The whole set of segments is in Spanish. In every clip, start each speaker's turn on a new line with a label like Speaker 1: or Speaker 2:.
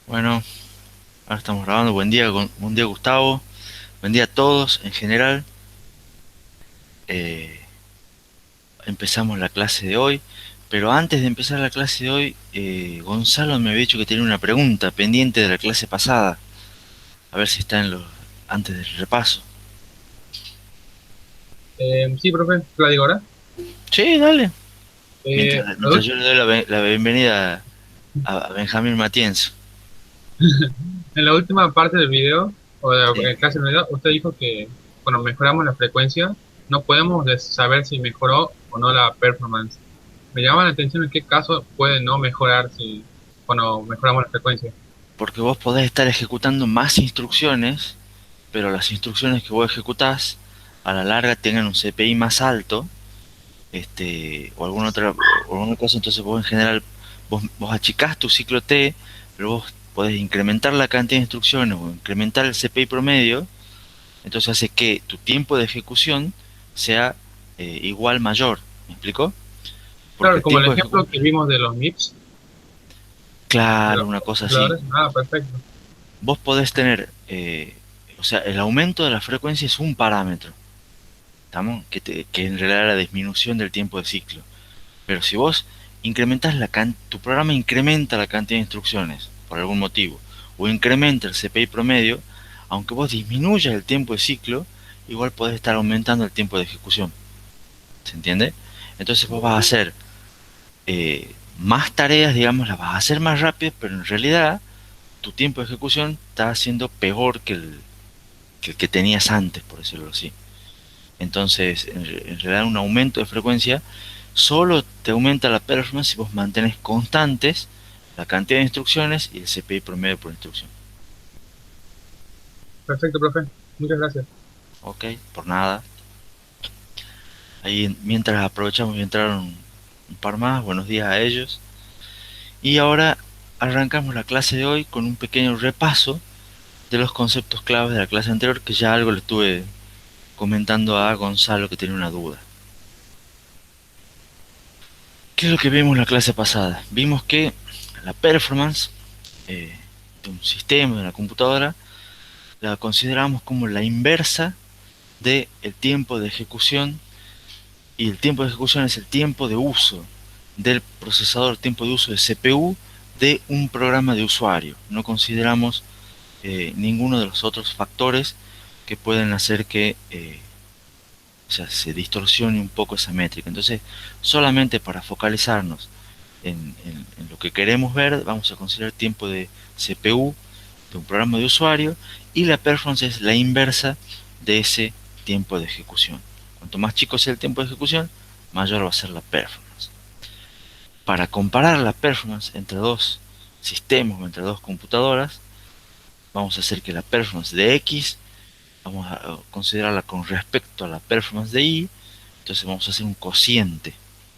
Speaker 1: Bueno, ahora estamos grabando. Buen día, buen día Gustavo. Buen día a todos en general. Eh, Empezamos la clase de hoy. Pero antes de empezar la clase de hoy, Gonzalo me había dicho que tenía una pregunta pendiente de la clase pasada. A ver si está en los antes del repaso.
Speaker 2: Sí, profe, la digo ahora.
Speaker 1: Sí, dale.
Speaker 2: La
Speaker 1: Mientras yo le doy la bienvenida a Benjamín Matienzo.
Speaker 2: en la última parte del video, o de
Speaker 1: Sí.
Speaker 2: la clase del video, usted dijo que cuando mejoramos la frecuencia, no podemos saber si mejoró o no la performance. Me llama la atención en qué caso puede no mejorar si cuando mejoramos la frecuencia.
Speaker 1: Porque vos podés estar ejecutando más instrucciones, pero las instrucciones que vos ejecutás a la larga tengan un CPI más alto, o alguna cosa. Entonces vos en general, vos achicás tu ciclo T, pero vos podés incrementar la cantidad de instrucciones o incrementar el CPI promedio. Entonces hace que tu tiempo de ejecución sea igual mayor. ¿Me explico? Porque
Speaker 2: Claro,
Speaker 1: el
Speaker 2: como el
Speaker 1: tiempo de
Speaker 2: ejemplo
Speaker 1: ejecución,
Speaker 2: que vimos de los MIPS, de
Speaker 1: claro,
Speaker 2: los
Speaker 1: una cosa así.
Speaker 2: controladores, ah, perfecto.
Speaker 1: Vos podés tener, o sea, el aumento de la frecuencia es un parámetro, ¿estamos? Que en realidad es la disminución del tiempo de ciclo. Pero si vos incrementás tu programa incrementa la cantidad de instrucciones por algún motivo, o incrementa el CPI promedio, aunque vos disminuyas el tiempo de ciclo, igual podés estar aumentando el tiempo de ejecución. ¿Se entiende? Entonces vos vas a hacer más tareas, digamos, las vas a hacer más rápidas, pero en realidad tu tiempo de ejecución está siendo peor que el que tenías antes, por decirlo así. Entonces, en realidad un aumento de frecuencia solo te aumenta la performance si vos mantenés constantes la cantidad de instrucciones y el CPI promedio por instrucción.
Speaker 2: Perfecto, profe. Muchas gracias.
Speaker 1: Ok, por nada. Ahí mientras aprovechamos y entraron un par más, buenos días a ellos. Y ahora arrancamos la clase de hoy con un pequeño repaso de los conceptos claves de la clase anterior, que ya algo le estuve comentando a Gonzalo que tiene una duda. ¿Qué es lo que vimos en la clase pasada? Vimos que la performance de un sistema, de una computadora, la consideramos como la inversa del tiempo de ejecución, y el tiempo de ejecución es el tiempo de uso del procesador, tiempo de uso de CPU de un programa de usuario. No consideramos ninguno de los otros factores que pueden hacer que o sea, se distorsione un poco esa métrica. Entonces, solamente para focalizarnos en lo que queremos ver, vamos a considerar tiempo de CPU de un programa de usuario, y la performance es la inversa de ese tiempo de ejecución. Cuanto más chico sea el tiempo de ejecución, mayor va a ser la performance. Para comparar la performance entre dos sistemas o entre dos computadoras, vamos a hacer que la performance de X vamos a considerarla con respecto a la performance de Y. Entonces vamos a hacer un cociente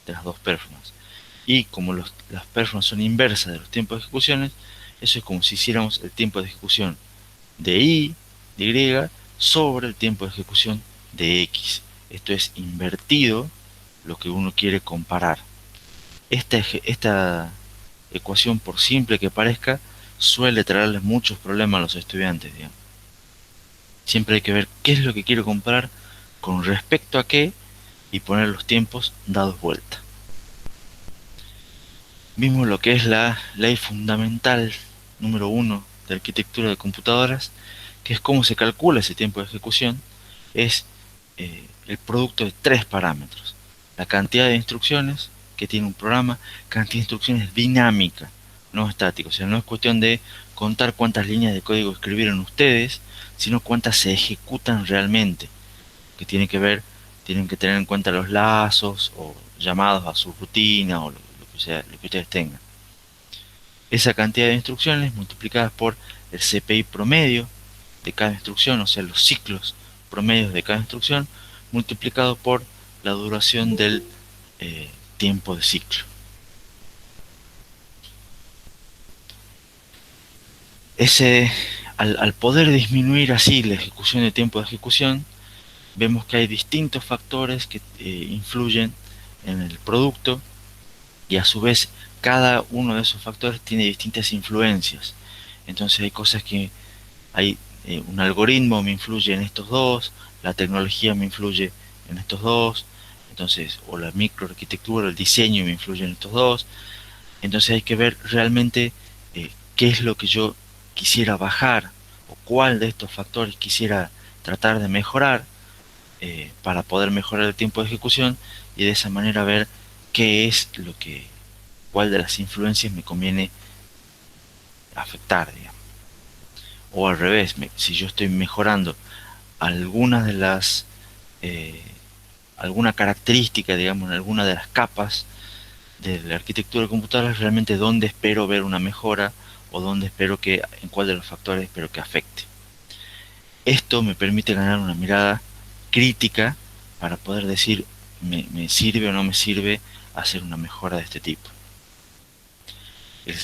Speaker 1: de las dos performances. Y como las performances son inversas de los tiempos de ejecuciones, eso es como si hiciéramos el tiempo de ejecución de Y, de Y, sobre el tiempo de ejecución de X. Esto es invertido lo que uno quiere comparar. Esta ecuación, por simple que parezca, suele traerles muchos problemas a los estudiantes, digamos. Siempre hay que ver qué es lo que quiero comparar, con respecto a qué, y poner los tiempos dados vuelta. Vimos lo que es la ley fundamental número uno de arquitectura de computadoras, que es cómo se calcula ese tiempo de ejecución. Es el producto de tres parámetros: la cantidad de instrucciones que tiene un programa, cantidad de instrucciones dinámica, no estática. O sea, no es cuestión de contar cuántas líneas de código escribieron ustedes, sino cuántas se ejecutan realmente, que tienen que tener en cuenta los lazos o llamados a su rutina, o lo que ustedes tengan. Esa cantidad de instrucciones multiplicadas por el CPI promedio de cada instrucción, o sea, los ciclos promedios de cada instrucción, multiplicado por la duración del tiempo de ciclo. Ese, al poder disminuir así la ejecución de tiempo de ejecución, vemos que hay distintos factores que influyen en el producto y a su vez cada uno de esos factores tiene distintas influencias. Entonces hay cosas que hay, un algoritmo me influye en estos dos, la tecnología me influye en estos dos, entonces, o la microarquitectura, el diseño me influye en estos dos. Entonces hay que ver realmente qué es lo que yo quisiera bajar o cuál de estos factores quisiera tratar de mejorar para poder mejorar el tiempo de ejecución y de esa manera ver qué es lo que, cuál de las influencias me conviene afectar, digamos. O al revés, si yo estoy mejorando algunas de las, eh, alguna característica, digamos, en alguna de las capas de la arquitectura de computadoras, realmente dónde espero ver una mejora o dónde espero que, en cuál de los factores espero que afecte. Esto me permite ganar una mirada crítica para poder decir me sirve o no me sirve hacer una mejora de este tipo.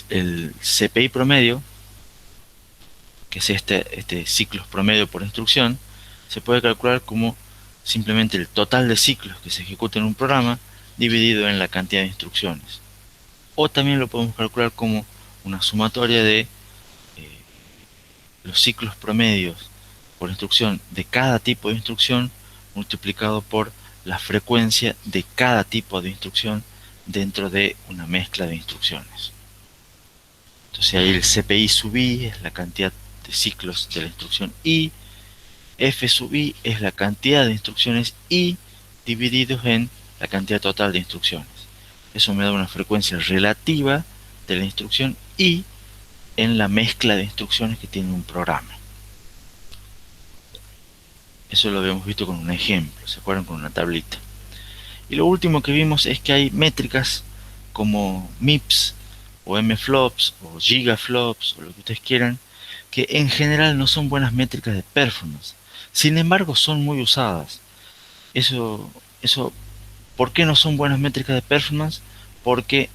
Speaker 1: El CPI promedio, que es este ciclos promedio por instrucción, se puede calcular como simplemente el total de ciclos que se ejecutan en un programa dividido en la cantidad de instrucciones. O también lo podemos calcular como una sumatoria de los ciclos promedios por instrucción de cada tipo de instrucción multiplicado por la frecuencia de cada tipo de instrucción dentro de una mezcla de instrucciones. Entonces ahí el CPI sub i es la cantidad de ciclos de la instrucción i, f sub i es la cantidad de instrucciones i divididos en la cantidad total de instrucciones. Eso me da una frecuencia relativa de la instrucción i en la mezcla de instrucciones que tiene un programa. Eso lo habíamos visto con un ejemplo, ¿se acuerdan? Con una tablita. Y lo último que vimos es que hay métricas como MIPS o MFLOPS o GIGAFLOPS o lo que ustedes quieran, que en general no son buenas métricas de performance. Sin embargo, son muy usadas. Eso, ¿por qué no son buenas métricas de performance? Porque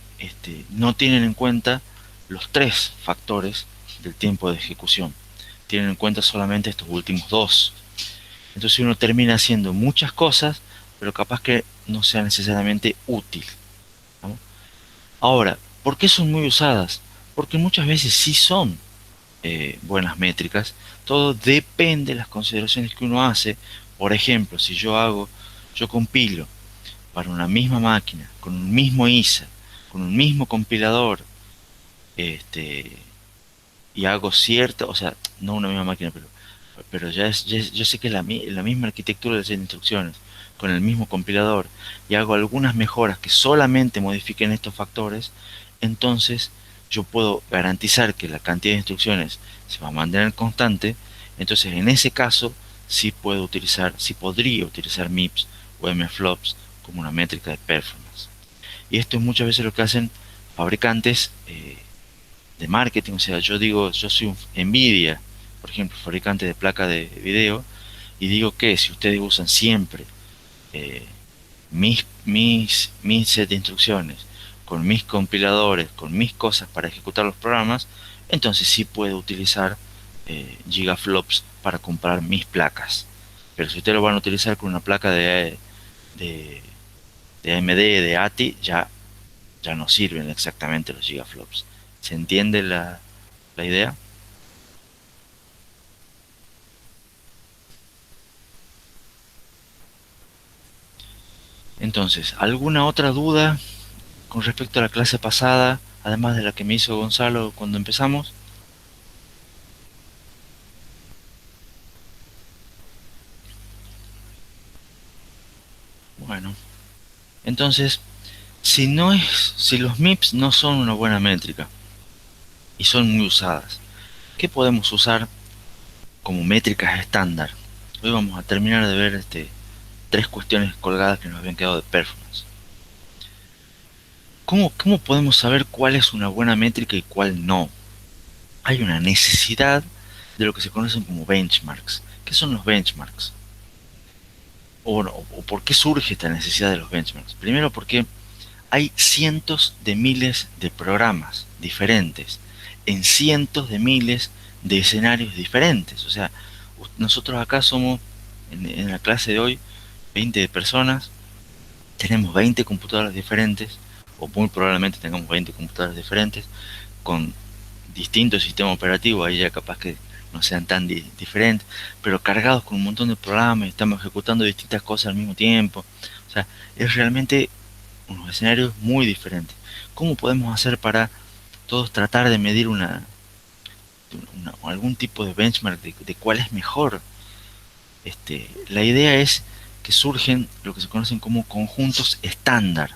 Speaker 1: no tienen en cuenta los tres factores del tiempo de ejecución. Tienen en cuenta solamente estos últimos dos. Entonces uno termina haciendo muchas cosas, pero capaz que no sea necesariamente útil, ¿no? Ahora, ¿por qué son muy usadas? Porque muchas veces sí son buenas métricas. Todo depende de las consideraciones que uno hace. Por ejemplo, si yo compilo para una misma máquina, con un mismo ISA, con un mismo compilador, este, y hago cierta, o sea, no una misma máquina, pero yo sé que la misma arquitectura de instrucciones, con el mismo compilador, y hago algunas mejoras que solamente modifiquen estos factores, entonces yo puedo garantizar que la cantidad de instrucciones se va a mantener constante. Entonces en ese caso sí podría utilizar MIPS o MFLOPS como una métrica de performance. Y esto es muchas veces lo que hacen fabricantes de marketing. O sea, yo digo, yo soy un Nvidia, por ejemplo, fabricante de placa de video, y digo que si ustedes usan siempre eh, mis set de instrucciones, con mis compiladores, con mis cosas para ejecutar los programas, entonces sí puedo utilizar gigaflops para comprar mis placas. Pero si ustedes lo van a utilizar con una placa de, de AMD, de ATI, ya no sirven exactamente los gigaflops. ¿Se entiende la idea? Entonces, ¿alguna otra duda con respecto a la clase pasada, además de la que me hizo Gonzalo cuando empezamos? Bueno, entonces, si los MIPS no son una buena métrica y son muy usadas, ¿qué podemos usar como métricas estándar? Hoy vamos a terminar de ver tres cuestiones colgadas que nos habían quedado de performance. ¿Cómo podemos saber cuál es una buena métrica y cuál no? Hay una necesidad de lo que se conocen como benchmarks. ¿Qué son los benchmarks? O por qué surge esta necesidad de los benchmarks. Primero porque hay cientos de miles de programas diferentes en cientos de miles de escenarios diferentes. O sea, nosotros acá somos, en la clase de hoy, 20 personas, tenemos 20 computadoras diferentes, o muy probablemente tengamos 20 computadoras diferentes con distintos sistemas operativos, ahí ya capaz que no sean tan diferentes, pero cargados con un montón de programas, estamos ejecutando distintas cosas al mismo tiempo. O sea, es realmente unos escenarios muy diferentes. ¿Cómo podemos hacer para todos tratar de medir algún tipo de benchmark de cuál es mejor? La idea es que surgen lo que se conocen como conjuntos estándar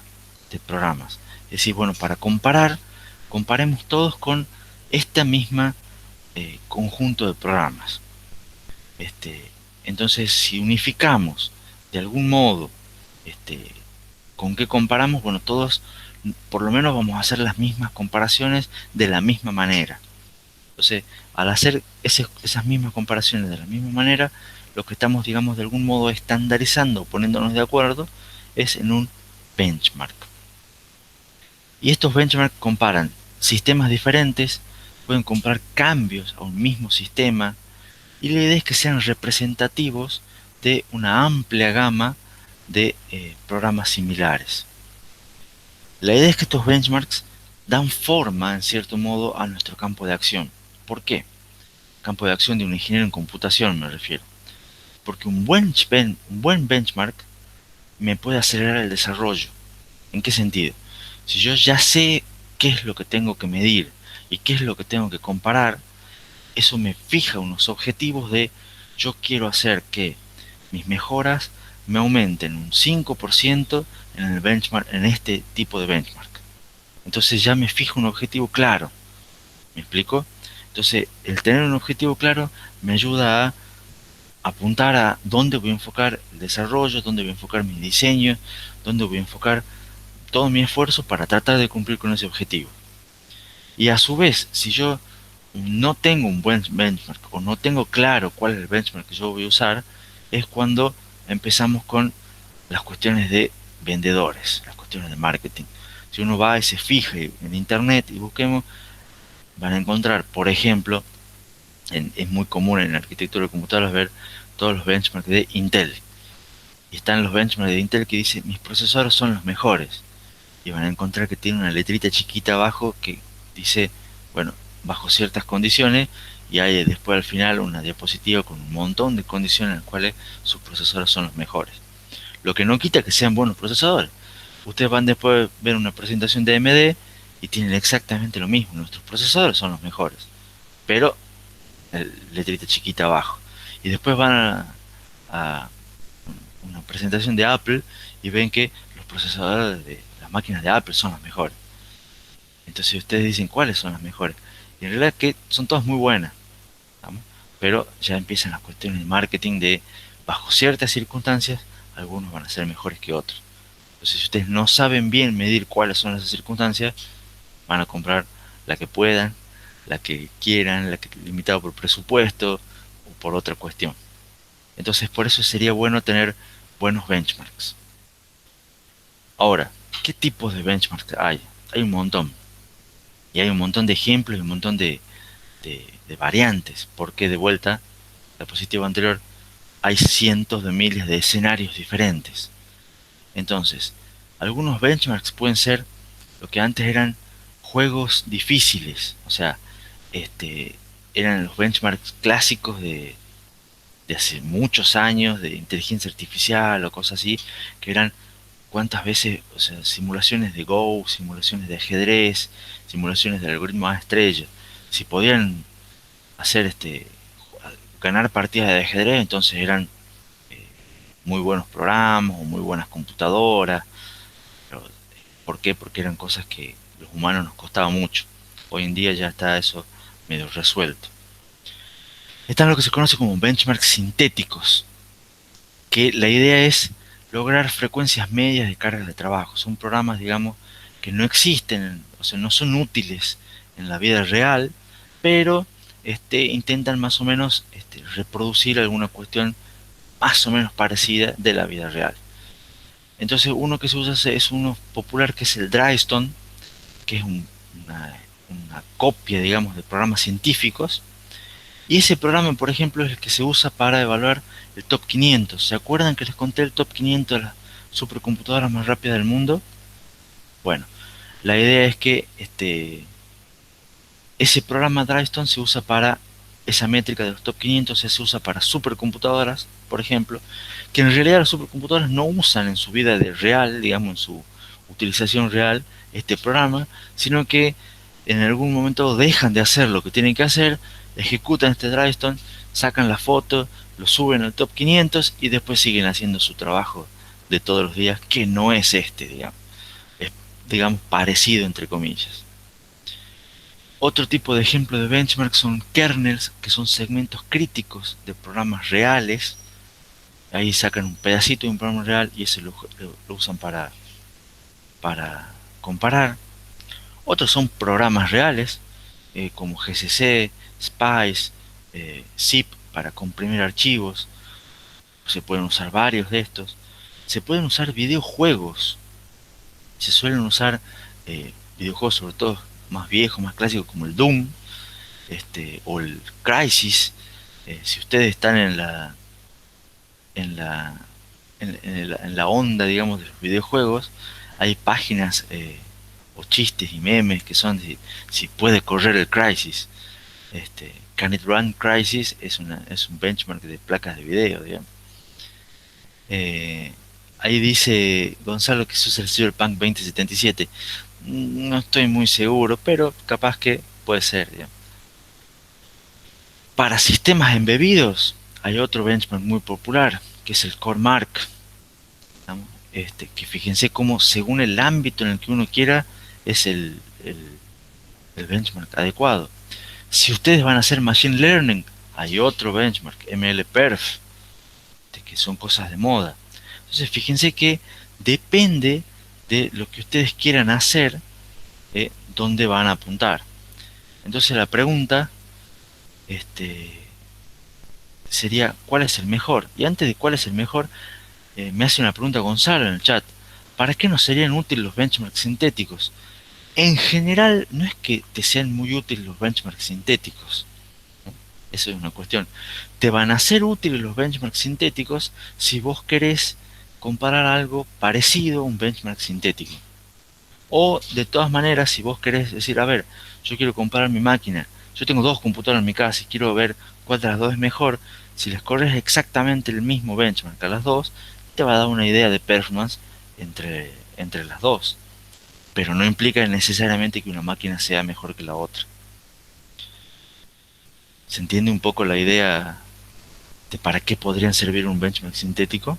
Speaker 1: de programas. Es decir, bueno, para comparar, comparemos todos con esta misma conjunto de programas. Este, entonces, si unificamos de algún modo con qué comparamos, bueno, todos por lo menos vamos a hacer las mismas comparaciones de la misma manera. Entonces, al hacer esas mismas comparaciones de la misma manera, lo que estamos, digamos, de algún modo estandarizando, poniéndonos de acuerdo, es en un benchmark. Y estos benchmarks comparan sistemas diferentes, pueden comparar cambios a un mismo sistema, y la idea es que sean representativos de una amplia gama de programas similares. La idea es que estos benchmarks dan forma, en cierto modo, a nuestro campo de acción. ¿Por qué? Campo de acción de un ingeniero en computación me refiero. Porque un buen benchmark me puede acelerar el desarrollo. ¿En qué sentido? Si yo ya sé qué es lo que tengo que medir y qué es lo que tengo que comparar, eso me fija unos objetivos de yo quiero hacer que mis mejoras me aumenten un 5% en el benchmark, en este tipo de benchmark. Entonces ya me fijo un objetivo claro. ¿Me explico? Entonces, el tener un objetivo claro me ayuda a apuntar a dónde voy a enfocar el desarrollo, dónde voy a enfocar mi diseño, dónde voy a enfocar todo mi esfuerzo para tratar de cumplir con ese objetivo. Y a su vez, si yo no tengo un buen benchmark o no tengo claro cuál es el benchmark que yo voy a usar, es cuando empezamos con las cuestiones de vendedores, las cuestiones de marketing. Si uno va y se fija en internet y busquemos, van a encontrar, por ejemplo, es muy común en la arquitectura de computadoras ver todos los benchmarks de Intel. Y están los benchmarks de Intel que dicen mis procesadores son los mejores. Y van a encontrar que tiene una letrita chiquita abajo que dice, bueno, bajo ciertas condiciones, y hay después al final una diapositiva con un montón de condiciones en las cuales sus procesadores son los mejores. Lo que no quita que sean buenos procesadores. Ustedes van después a ver una presentación de AMD y tienen exactamente lo mismo. Nuestros procesadores son los mejores. Pero letrita chiquita abajo. Y después van a una presentación de Apple y ven que los procesadores de las máquinas de Apple son los mejores. Entonces ustedes dicen cuáles son las mejores. Y en realidad que son todas muy buenas. ¿Vamos? Pero ya empiezan las cuestiones de marketing de bajo ciertas circunstancias algunos van a ser mejores que otros. Entonces si ustedes no saben bien medir cuáles son esas circunstancias, van a comprar la que puedan, la que quieran, la que limitado por presupuesto o por otra cuestión. Entonces por eso sería bueno tener buenos benchmarks. Ahora, ¿qué tipos de benchmarks hay? Hay un montón. Y hay un montón de ejemplos y un montón de variantes. Porque de vuelta, la diapositiva anterior, hay cientos de miles de escenarios diferentes. Entonces, algunos benchmarks pueden ser lo que antes eran juegos difíciles. O sea, eran los benchmarks clásicos de hace muchos años de inteligencia artificial o cosas así, que eran cuántas veces, o sea, simulaciones de Go, simulaciones de ajedrez, simulaciones del algoritmo A estrella. Si podían hacer ganar partidas de ajedrez, entonces eran eh, muy buenos programas o muy buenas computadoras. Pero, ¿por qué? Porque eran cosas que los humanos nos costaba mucho. Hoy en día ya está eso medio resuelto. Están lo que se conoce como benchmarks sintéticos, que la idea es lograr frecuencias medias de cargas de trabajo. Son programas, digamos, que no existen, o sea, no son útiles en la vida real, pero intentan más o menos reproducir alguna cuestión más o menos parecida de la vida real. Entonces uno que se usa es uno popular que es el Drystone, que es una copia, digamos, de programas científicos. Y ese programa, por ejemplo, es el que se usa para evaluar el top 500. ¿Se acuerdan que les conté el top 500 de las supercomputadoras más rápidas del mundo? Bueno, La idea es que ese programa Drivestone se usa para esa métrica de los top 500, se usa para supercomputadoras, por ejemplo, que en realidad las supercomputadoras no usan en su vida de real, digamos, en su utilización real, este programa, sino que en algún momento dejan de hacer lo que tienen que hacer, ejecutan este Drivestone, sacan la foto, lo suben al top 500 y después siguen haciendo su trabajo de todos los días, que no es digamos, es, digamos, parecido entre comillas. Otro tipo de ejemplo de benchmark son kernels, que son segmentos críticos de programas reales. Ahí sacan un pedacito de un programa real y ese lo usan para comparar. Otros son programas reales, como GCC, Spice, zip para comprimir archivos. Se pueden usar varios de estos. Se pueden usar videojuegos. Se suelen usar videojuegos sobre todo más viejos, más clásicos como el Doom, o el Crisis. Si ustedes están en la, en la onda, digamos, de los videojuegos, hay páginas o chistes y memes que son de si puede correr el Crisis. Can it run Crisis es un benchmark de placas de video, digamos. Eh, Ahí dice Gonzalo que se usa el Cyberpunk 2077. No estoy muy seguro, pero capaz que puede ser, digamos. Para sistemas embebidos hay otro benchmark muy popular, que es el Core Mark. Que fíjense cómo según el ámbito en el que uno quiera es el benchmark adecuado. Si ustedes van a hacer Machine Learning, hay otro benchmark, MLPerf, que son cosas de moda. Entonces fíjense que depende de lo que ustedes quieran hacer, dónde van a apuntar. Entonces la pregunta este, sería ¿cuál es el mejor? Y antes de cuál es el mejor, me hace una pregunta Gonzalo en el chat. ¿Para qué nos serían útiles los benchmarks sintéticos? En general, no es que te sean muy útiles los benchmarks sintéticos. ¿No? Eso es una cuestión. Te van a ser útiles los benchmarks sintéticos si vos querés comparar algo parecido a un benchmark sintético. O de todas maneras, si vos querés decir, a ver, yo quiero comparar mi máquina, yo tengo dos computadoras en mi casa y quiero ver cuál de las dos es mejor, si les corres exactamente el mismo benchmark a las dos, te va a dar una idea de performance entre las dos. Pero no implica necesariamente que una máquina sea mejor que la otra. ¿Se entiende un poco la idea de para qué podrían servir un benchmark sintético?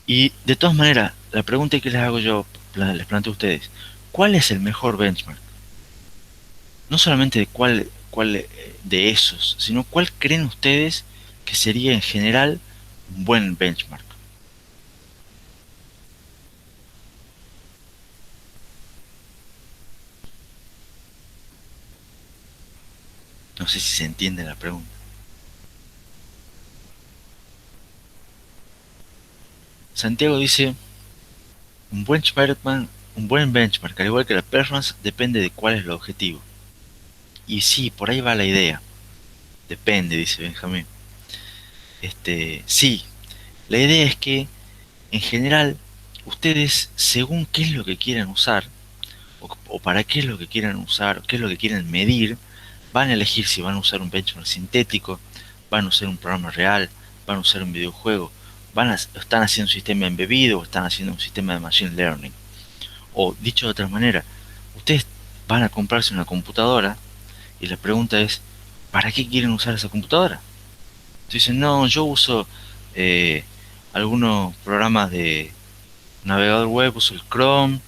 Speaker 1: Y de todas maneras, la pregunta que les hago yo, les planteo a ustedes, ¿cuál es el mejor benchmark? No solamente de cuál de esos, sino cuál creen ustedes que sería en general un buen benchmark. No sé si se entiende la pregunta. Santiago dice, un benchmark, un buen benchmark, al igual que la performance, depende de cuál es el objetivo. Y sí, por ahí va la idea. Depende, dice Benjamín. Sí, la idea es que en general ustedes, según qué es lo que quieran usar, o para qué es lo que quieran usar, o qué es lo que quieren medir, van a elegir si van a usar un benchmark sintético, van a usar un programa real, van a usar un videojuego, están haciendo un sistema embebido o están haciendo un sistema de machine learning. O dicho de otra manera, ustedes van a comprarse una computadora y la pregunta es, ¿para qué quieren usar esa computadora? Dicen, no, yo uso eh, algunos programas de navegador web, uso el Chrome,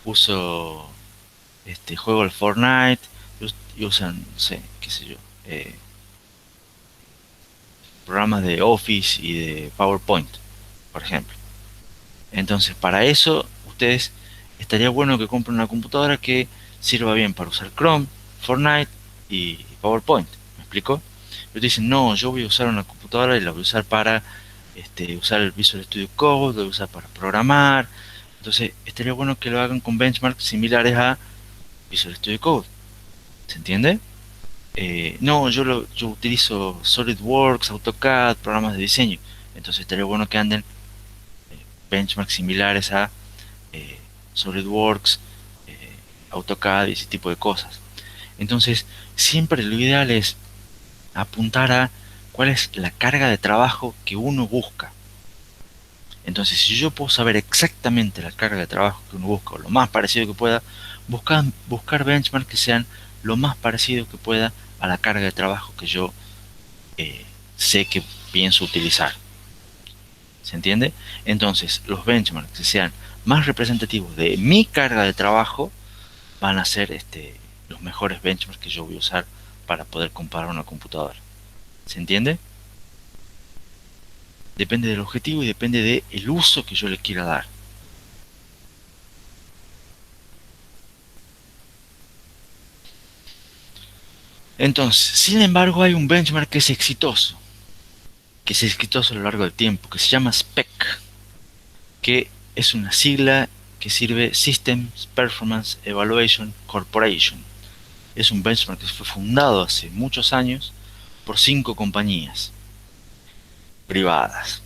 Speaker 1: uso juego el Fortnite, y usan, no sé, qué sé yo, programas de Office y de PowerPoint, por ejemplo. Entonces, para eso, ustedes estaría bueno que compren una computadora que sirva bien para usar Chrome, Fortnite y PowerPoint. ¿Me explico? Pero dicen, no, yo voy a usar una computadora y la voy a usar para usar el Visual Studio Code, lo voy a usar para programar. Entonces, estaría bueno que lo hagan con benchmarks similares a Visual Studio Code. ¿Se entiende? No, yo utilizo SolidWorks, AutoCAD, programas de diseño. Entonces estaría bueno que anden benchmarks similares a eh, SolidWorks, eh, AutoCAD y ese tipo de cosas. Entonces, siempre lo ideal es apuntar a cuál es la carga de trabajo que uno busca. Entonces, si yo puedo saber exactamente la carga de trabajo que uno busca, o lo más parecido que pueda, buscar benchmarks que sean lo más parecido que pueda a la carga de trabajo que yo eh, sé que pienso utilizar. ¿Se entiende? Entonces, los benchmarks que sean más representativos de mi carga de trabajo van a ser los mejores benchmarks que yo voy a usar para poder comparar una computadora. ¿Se entiende? Depende del objetivo y depende del uso que yo le quiera dar. Entonces, sin embargo, hay un benchmark que es exitoso a lo largo del tiempo, que se llama SPEC, que es una sigla que sirve Systems Performance Evaluation Corporation. Es un benchmark que fue fundado hace muchos años por 5 compañías privadas.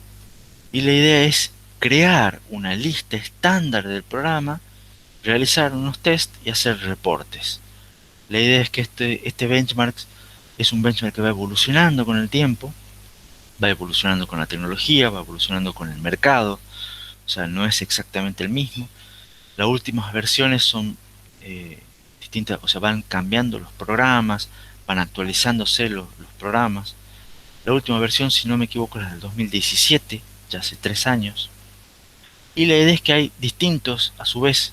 Speaker 1: Y la idea es crear una lista estándar del programa, realizar unos tests y hacer reportes. La idea es que este benchmark es un benchmark que va evolucionando con el tiempo, va evolucionando con la tecnología, va evolucionando con el mercado, o sea, no es exactamente el mismo. Las últimas versiones son distintas, o sea, van cambiando los programas, van actualizándose los programas. La última versión, si no me equivoco, es del 2017, ya hace 3 años. Y la idea es que hay distintos, a su vez,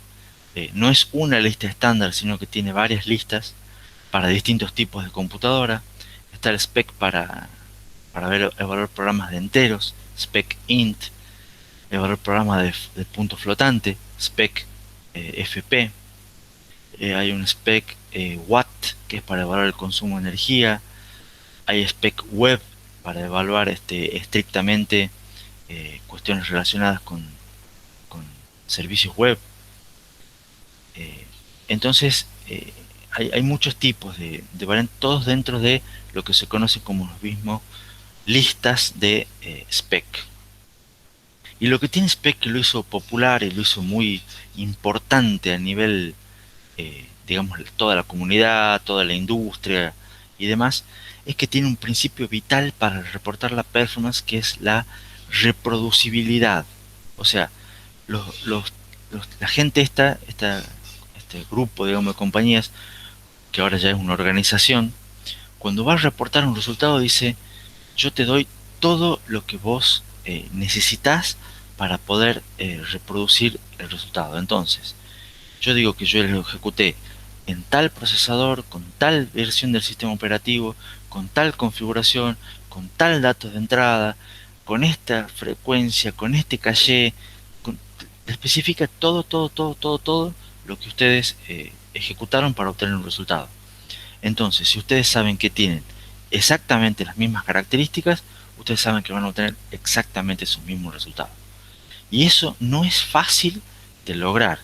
Speaker 1: no es una lista estándar, sino que tiene varias listas para distintos tipos de computadora. Está el spec para evaluar programas de enteros, spec int, evaluar programas de punto flotante, spec FP. Hay un spec watt, que es para evaluar el consumo de energía. Hay spec web para evaluar estrictamente cuestiones relacionadas con servicios web. Eh, entonces, hay muchos tipos de variantes, todos dentro de lo que se conoce como los mismos listas de spec. Y lo que tiene spec que lo hizo popular y lo hizo muy importante a nivel, digamos, toda la comunidad, toda la industria y demás, es que tiene un principio vital para reportar la performance, que es la reproducibilidad. O sea, la gente este grupo, digamos, de compañías, que ahora ya es una organización, cuando va a reportar un resultado dice, yo te doy todo lo que vos necesitas para poder reproducir el resultado. Entonces, yo digo que yo lo ejecuté en tal procesador, con tal versión del sistema operativo, con tal configuración, con tal datos de entrada, con esta frecuencia, con este caché, con- especifica todo lo que ustedes ejecutaron para obtener un resultado. Entonces, si ustedes saben que tienen exactamente las mismas características, ustedes saben que van a obtener exactamente esos mismos resultados. Y eso no es fácil de lograr,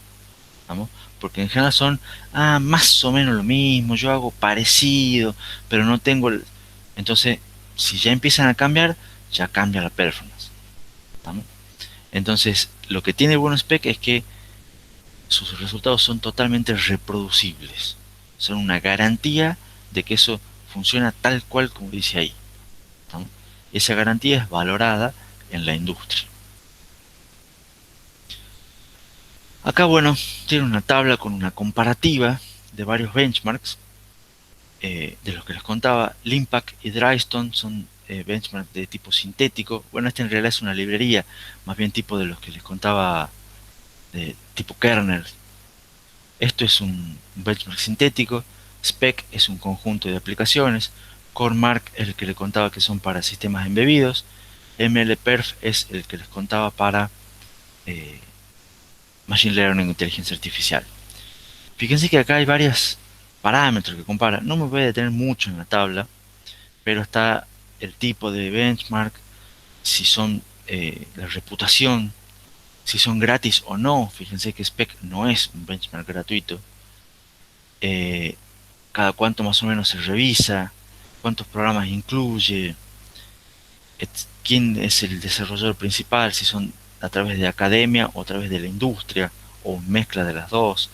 Speaker 1: ¿vamos? Porque en general son más o menos lo mismo, yo hago parecido, pero no tengo el... Entonces, si ya empiezan a cambiar, ya cambia la performance, ¿vamos? Entonces, lo que tiene el spec es que sus resultados son totalmente reproducibles. Son una garantía de que eso funciona tal cual como dice ahí, ¿no? Y esa garantía es valorada en la industria. Acá, bueno, tiene una tabla con una comparativa de varios benchmarks, de los que les contaba. Limpac y Drystone son benchmarks de tipo sintético. Bueno, este en realidad es una librería, más bien tipo de los que les contaba, de tipo kernel. Esto es un benchmark sintético. Spec es un conjunto de aplicaciones. CoreMark es el que les contaba que son para sistemas embebidos. MLPerf es el que les contaba para eh, Machine Learning, inteligencia artificial. Fíjense que acá hay varios parámetros que compara. No me voy a detener mucho en la tabla, pero está el tipo de benchmark, si son la reputación, si son gratis o no. Fíjense que Spec no es un benchmark gratuito. Eh, cada cuánto más o menos se revisa, cuántos programas incluye, quién es el desarrollador principal, si son a través de academia o a través de la industria o mezcla de las dos.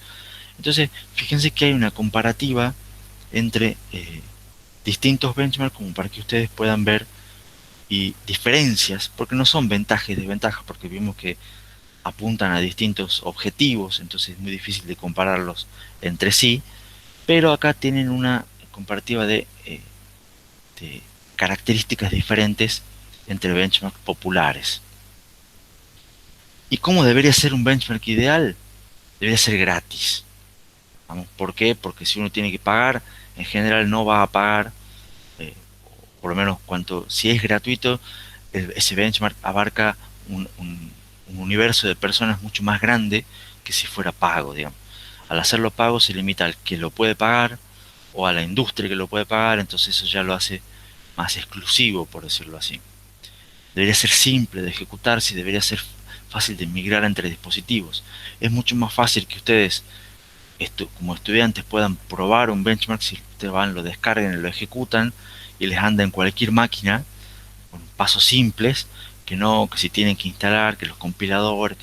Speaker 1: Entonces, fíjense que hay una comparativa entre distintos benchmarks como para que ustedes puedan ver y diferencias, porque no son ventajas y desventajas, porque vimos que apuntan a distintos objetivos, entonces es muy difícil de compararlos entre sí, pero acá tienen una comparativa de características diferentes entre benchmarks populares. ¿Y cómo debería ser un benchmark ideal? Debería ser gratis. ¿Vamos? ¿Por qué? Porque si uno tiene que pagar, en general no va a pagar, eh, por lo menos cuanto, si es gratuito, ese benchmark abarca un universo de personas mucho más grande que si fuera pago, digamos. Al hacerlo pago se limita al que lo puede pagar o a la industria que lo puede pagar, entonces eso ya lo hace más exclusivo, por decirlo así. Debería ser simple de ejecutarse y debería ser fácil de migrar entre dispositivos. Es mucho más fácil que ustedes como estudiantes puedan probar un benchmark si ustedes van, lo descargan y lo ejecutan y les anda en cualquier máquina con pasos simples, que no que si tienen que instalar, que los compiladores,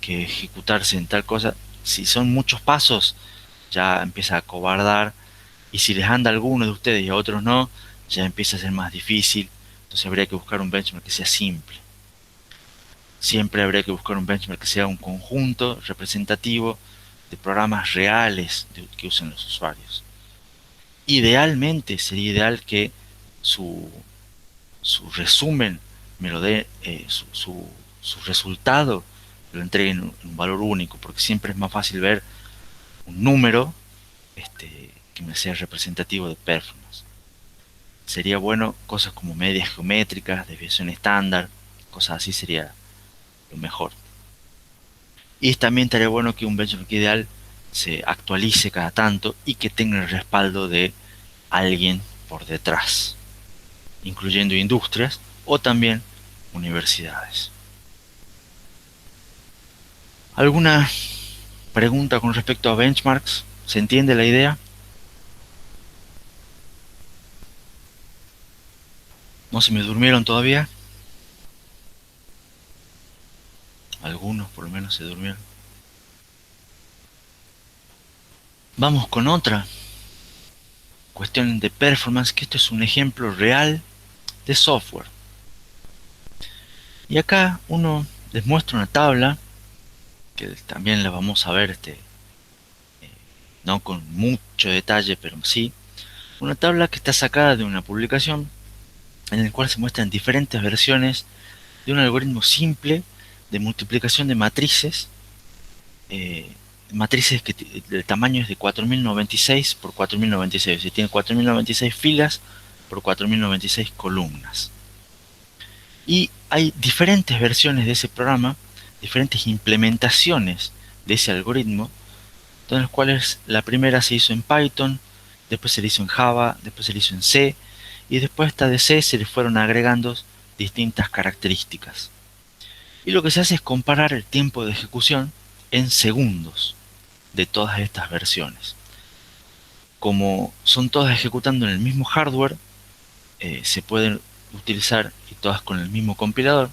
Speaker 1: que ejecutarse en tal cosa. Si son muchos pasos, ya empieza a cobardar, y si les anda a alguno de ustedes y a otros no, ya empieza a ser más difícil. Entonces habría que buscar un benchmark que sea simple. Siempre habría que buscar un benchmark que sea un conjunto representativo de programas reales que usen los usuarios. Idealmente sería ideal que su, su resumen me lo dé, su resultado lo entregue en un valor único, porque siempre es más fácil ver un número que me sea representativo de performance. Sería bueno cosas como medias geométricas, desviación estándar, cosas así sería lo mejor. Y también estaría bueno que un benchmark ideal se actualice cada tanto y que tenga el respaldo de alguien por detrás, incluyendo industrias o también universidades. ¿Alguna pregunta con respecto a benchmarks? ¿Se entiende la idea? ¿No se me durmieron todavía? Algunos por lo menos se durmieron. Vamos con otra cuestión de performance, que esto es un ejemplo real de software. Y acá uno les muestra una tabla, que también la vamos a ver, no con mucho detalle, pero sí, una tabla que está sacada de una publicación en la cual se muestran diferentes versiones de un algoritmo simple de multiplicación de matrices, eh, matrices que el tamaño es de 4096 por 4096, o sea, tiene 4096 filas por 4096 columnas. Y hay diferentes versiones de ese programa, diferentes implementaciones de ese algoritmo, de las cuales la primera se hizo en Python, después se hizo en Java, después se hizo en C, y después esta de C se le fueron agregando distintas características. Y lo que se hace es comparar el tiempo de ejecución en segundos de todas estas versiones. Como son todas ejecutando en el mismo hardware, se pueden utilizar, y todas con el mismo compilador,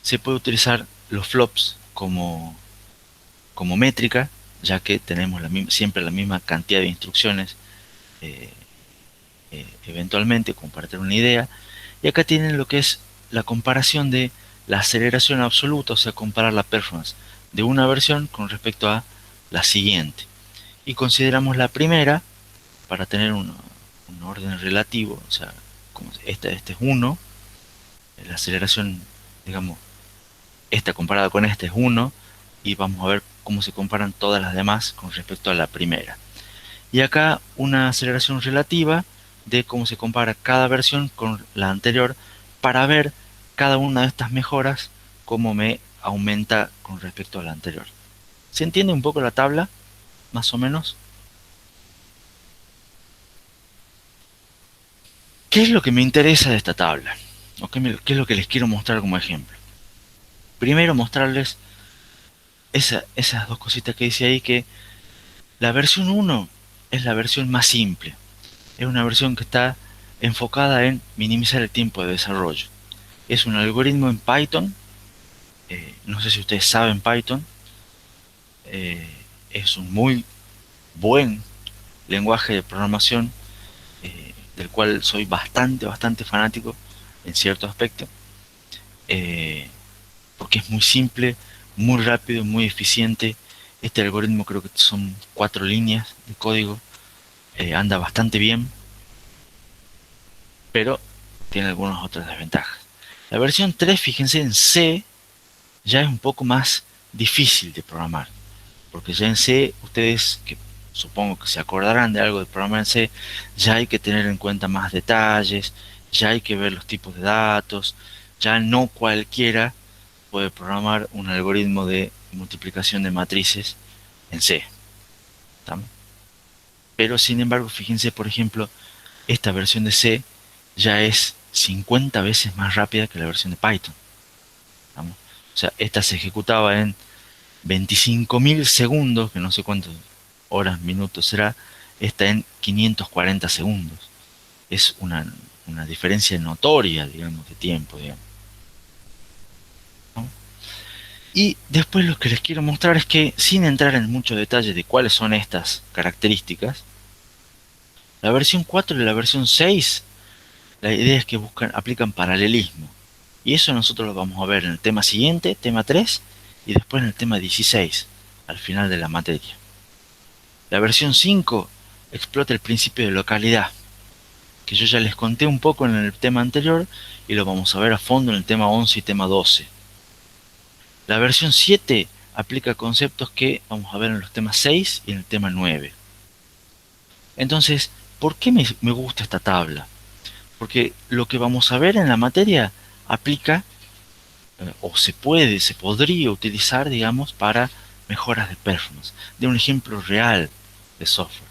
Speaker 1: se puede utilizar los flops como métrica, ya que tenemos siempre la misma cantidad de instrucciones, eh, eventualmente, como para tener una idea. Y acá tienen lo que es la comparación de la aceleración absoluta, o sea, comparar la performance de una versión con respecto a la siguiente. Y consideramos la primera para tener un orden relativo, o sea, como este es 1, la aceleración, digamos, esta comparada con esta es 1, y vamos a ver cómo se comparan todas las demás con respecto a la primera. Y acá una aceleración relativa de cómo se compara cada versión con la anterior para ver cada una de estas mejoras cómo me aumenta con respecto a la anterior. ¿Se entiende un poco la tabla? Más o menos. ¿Qué es lo que me interesa de esta tabla? ¿O qué es lo que les quiero mostrar como ejemplo? Primero mostrarles esas dos cositas que dice ahí, que la versión 1 es la versión más simple. Es una versión que está enfocada en minimizar el tiempo de desarrollo. Es un algoritmo en Python. No sé si ustedes saben Python. eh, es un muy buen lenguaje de programación, del cual soy bastante fanático en cierto aspecto, eh, porque es muy simple, muy rápido, muy eficiente. Este algoritmo creo que son 4 líneas de código, anda bastante bien, pero tiene algunas otras desventajas. La versión 3, fíjense, en C ya es un poco más difícil de programar, porque ya en C, ustedes que supongo que se acordarán de algo de programar en C, ya hay que tener en cuenta más detalles, ya hay que ver los tipos de datos, ya no cualquiera puede programar un algoritmo de multiplicación de matrices en C. ¿Estamos? Pero sin embargo, fíjense, por ejemplo, esta versión de C ya es 50 veces más rápida que la versión de Python. ¿Estamos? O sea, esta se ejecutaba en 25.000 segundos, que no sé cuántas horas, minutos será, esta en 540 segundos. Es una diferencia notoria, digamos, de tiempo, digamos, ¿no? Y después lo que les quiero mostrar es que, sin entrar en muchos detalles de cuáles son estas características, la versión 4 y la versión 6, la idea es que aplican paralelismo. Y eso nosotros lo vamos a ver en el tema siguiente, tema 3, y después en el tema 16, al final de la materia. La versión 5 explota el principio de localidad, que yo ya les conté un poco en el tema anterior y lo vamos a ver a fondo en el tema 11 y tema 12. La versión 7 aplica conceptos que vamos a ver en los temas 6 y en el tema 9. Entonces, ¿por qué me gusta esta tabla? Porque lo que vamos a ver en la materia aplica, o se podría utilizar, digamos, para mejoras de performance, de un ejemplo real de software.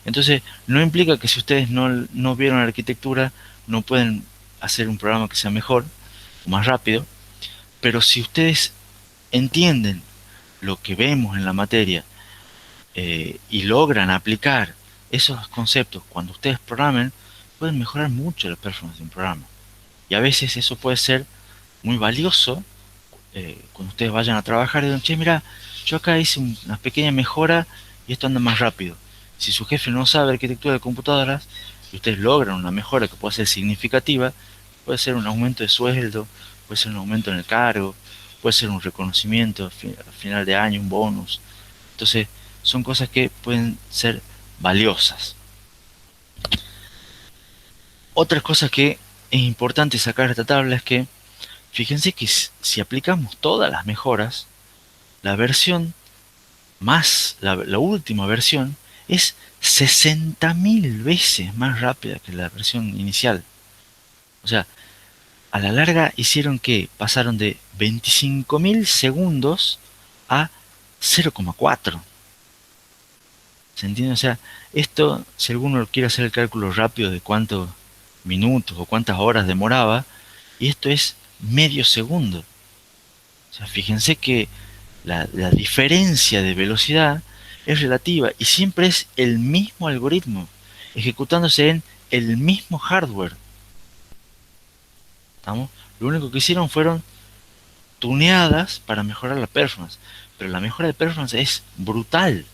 Speaker 1: Entonces, no implica que si ustedes no vieron arquitectura, no pueden hacer un programa que sea mejor o más rápido, pero si ustedes entienden lo que vemos en la materia, y logran aplicar esos conceptos cuando ustedes programen, pueden mejorar mucho la performance de un programa. Y a veces eso puede ser muy valioso, cuando ustedes vayan a trabajar y digan, che, mira, yo acá hice una pequeña mejora y esto anda más rápido. Si su jefe no sabe arquitectura de computadoras y ustedes logran una mejora que puede ser significativa, puede ser un aumento de sueldo, puede ser un aumento en el cargo, puede ser un reconocimiento al final de año, un bonus. Entonces, son cosas que pueden ser valiosas. Otra cosa que es importante sacar de esta tabla es que, fíjense que si aplicamos todas las mejoras, la versión la última versión es 60.000 veces más rápida que la versión inicial. O sea, a la larga hicieron que pasaron de 25.000 segundos a 0,4. ¿Se entiende? O sea, esto, si alguno quiere hacer el cálculo rápido de cuántos minutos o cuántas horas demoraba, y esto es medio segundo. O sea, fíjense que la diferencia de velocidad es relativa y siempre es el mismo algoritmo, ejecutándose en el mismo hardware. ¿Estamos? Lo único que hicieron fueron tuneadas para mejorar la performance, pero la mejora de performance es brutal.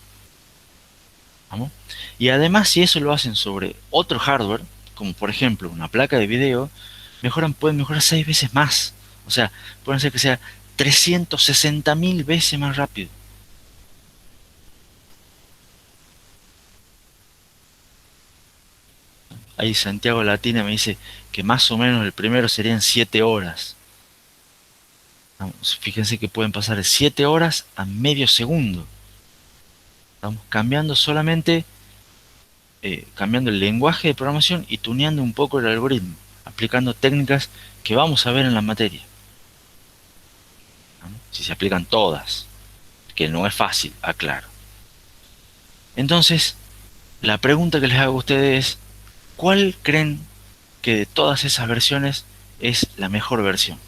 Speaker 1: ¿Vamos? Y además, si eso lo hacen sobre otro hardware, como por ejemplo una placa de video, pueden mejorar 6 veces más. O sea, pueden hacer que sea 360.000 veces más rápido. Ahí Santiago Latina me dice que más o menos el primero serían 7 horas. Vamos, fíjense que pueden pasar de 7 horas a medio segundo. Estamos cambiando solamente, cambiando el lenguaje de programación y tuneando un poco el algoritmo, aplicando técnicas que vamos a ver en la materia, ¿no? Si se aplican todas, que no es fácil, aclaro. Entonces, la pregunta que les hago a ustedes es, ¿cuál creen que de todas esas versiones es la mejor versión?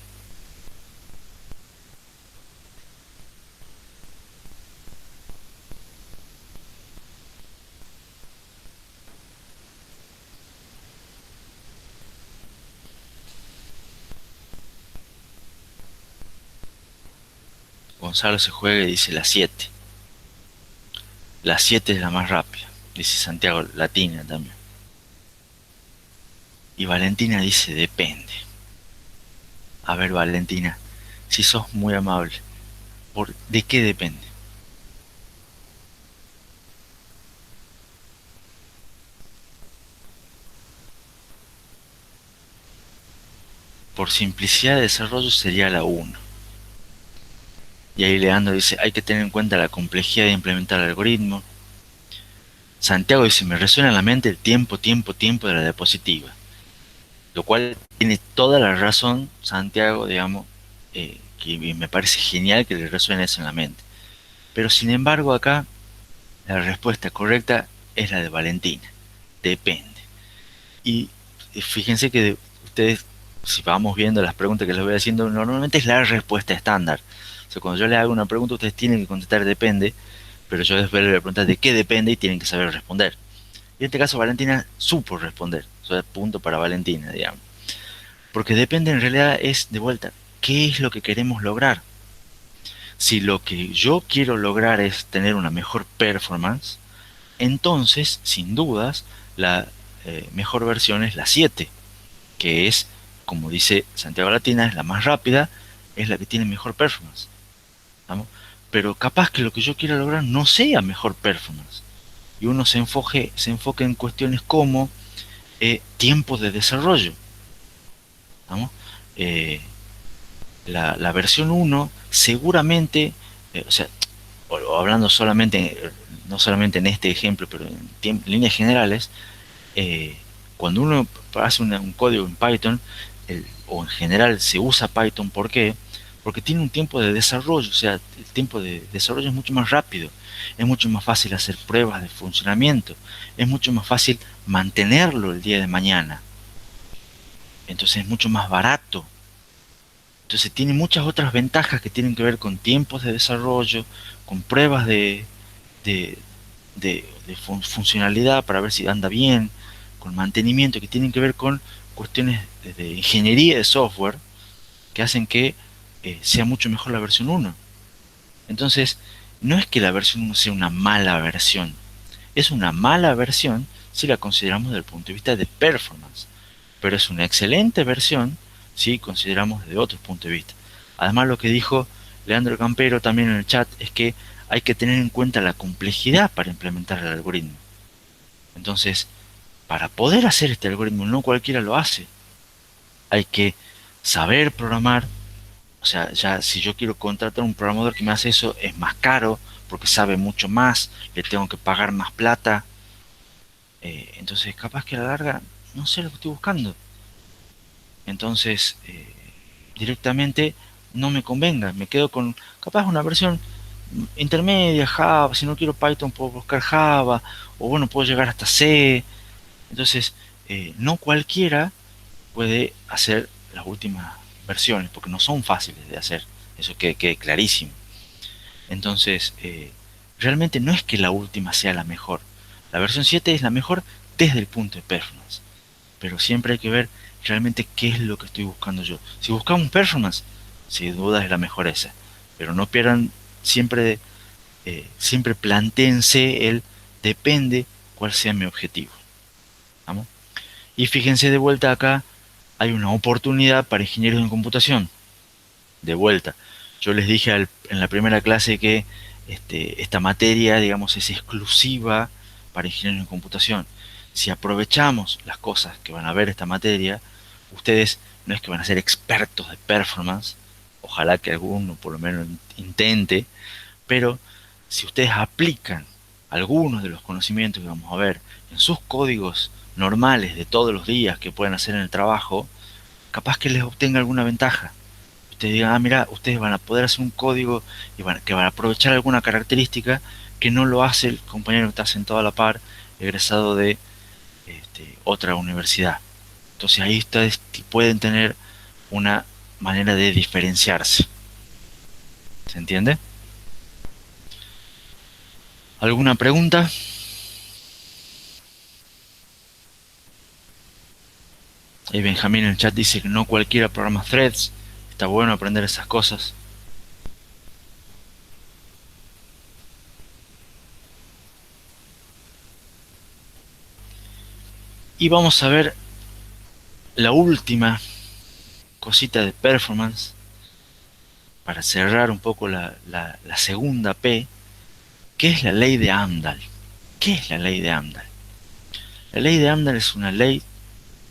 Speaker 1: Gonzalo se juega y dice la 7. La 7 es la más rápida, dice Santiago Latina también. Y Valentina dice depende. A ver, Valentina, si sos muy amable, ¿de qué depende? Por simplicidad de desarrollo sería la uno. Y ahí Leandro dice, hay que tener en cuenta la complejidad de implementar el algoritmo. Santiago dice, me resuena en la mente el tiempo, tiempo, tiempo de la diapositiva. Lo cual tiene toda la razón, Santiago, digamos, que me parece genial que le resuene eso en la mente. Pero sin embargo acá, la respuesta correcta es la de Valentina. Depende. Y fíjense que ustedes, si vamos viendo las preguntas que les voy haciendo, normalmente es la respuesta estándar. O sea, cuando yo les hago una pregunta, ustedes tienen que contestar depende, pero yo después les voy a preguntar de qué depende y tienen que saber responder. Y en este caso Valentina supo responder. O sea, punto para Valentina, digamos. Porque depende en realidad es, de vuelta, ¿qué es lo que queremos lograr? Si lo que yo quiero lograr es tener una mejor performance, entonces, sin dudas, la mejor versión es la 7, que es, como dice Santiago Latina, es la más rápida, es la que tiene mejor performance. ¿Vamos? Pero capaz que lo que yo quiera lograr no sea mejor performance. Y uno se enfoque en cuestiones como tiempo de desarrollo. ¿Vamos? Eh, la versión uno seguramente, o sea, o hablando solamente, no solamente en este ejemplo, pero en líneas generales, eh, cuando uno hace un código en Python, o en general se usa Python, ¿por qué? Porque tiene un tiempo de desarrollo, o sea, el tiempo de desarrollo es mucho más rápido, es mucho más fácil hacer pruebas de funcionamiento, es mucho más fácil mantenerlo el día de mañana, entonces es mucho más barato. Entonces tiene muchas otras ventajas que tienen que ver con tiempos de desarrollo, con pruebas de, funcionalidad para ver si anda bien, con mantenimiento, que tienen que ver con cuestiones de ingeniería de software que hacen que sea mucho mejor la versión uno. Entonces, no es que la versión uno sea una mala versión, es una mala versión si la consideramos desde el punto de vista de performance, pero es una excelente versión si consideramos desde otro punto de vista. Además, lo que dijo Leandro Campero también en el chat es que hay que tener en cuenta la complejidad para implementar el algoritmo. Entonces, para poder hacer este algoritmo, no cualquiera lo hace. Hay que saber programar. O sea, ya si yo quiero contratar a un programador que me hace eso, es más caro porque sabe mucho más, le tengo que pagar más plata. Entonces, capaz que a la larga no sé lo que estoy buscando. Entonces, directamente no me convenga. Me quedo con capaz una versión intermedia, Java. Si no quiero Python, puedo buscar Java. O bueno, puedo llegar hasta C. Entonces, no cualquiera puede hacer las últimas versiones porque no son fáciles de hacer. Eso quede clarísimo. Entonces, realmente no es que la última sea la mejor. La versión 7 es la mejor desde el punto de performance. Pero siempre hay que ver realmente qué es lo que estoy buscando yo. Si buscamos performance, sin duda es la mejor esa. Pero no pierdan siempre, siempre plantéense el depende cuál sea mi objetivo. ¿Vamos? Y fíjense de vuelta acá, hay una oportunidad para ingenieros en computación. De vuelta, yo les dije en la primera clase que esta materia, digamos, es exclusiva para ingenieros en computación. Si aprovechamos las cosas que van a ver esta materia, ustedes no es que van a ser expertos de performance, ojalá que alguno por lo menos intente, pero si ustedes aplican algunos de los conocimientos que vamos a ver en sus códigos normales de todos los días que pueden hacer en el trabajo, capaz que les obtenga alguna ventaja. Ustedes digan, ah, mira, ustedes van a poder hacer un código y que van a aprovechar alguna característica que no lo hace el compañero que está sentado a la par, egresado de otra universidad. Entonces ahí ustedes pueden tener una manera de diferenciarse. ¿Se entiende? ¿Alguna pregunta? Y Benjamín en el chat dice que no cualquiera programa threads. Está bueno aprender esas cosas. Y vamos a ver la última cosita de performance para cerrar un poco la segunda P, que es la ley de Amdahl. ¿Qué es la ley de Amdahl? La ley de Amdahl es una ley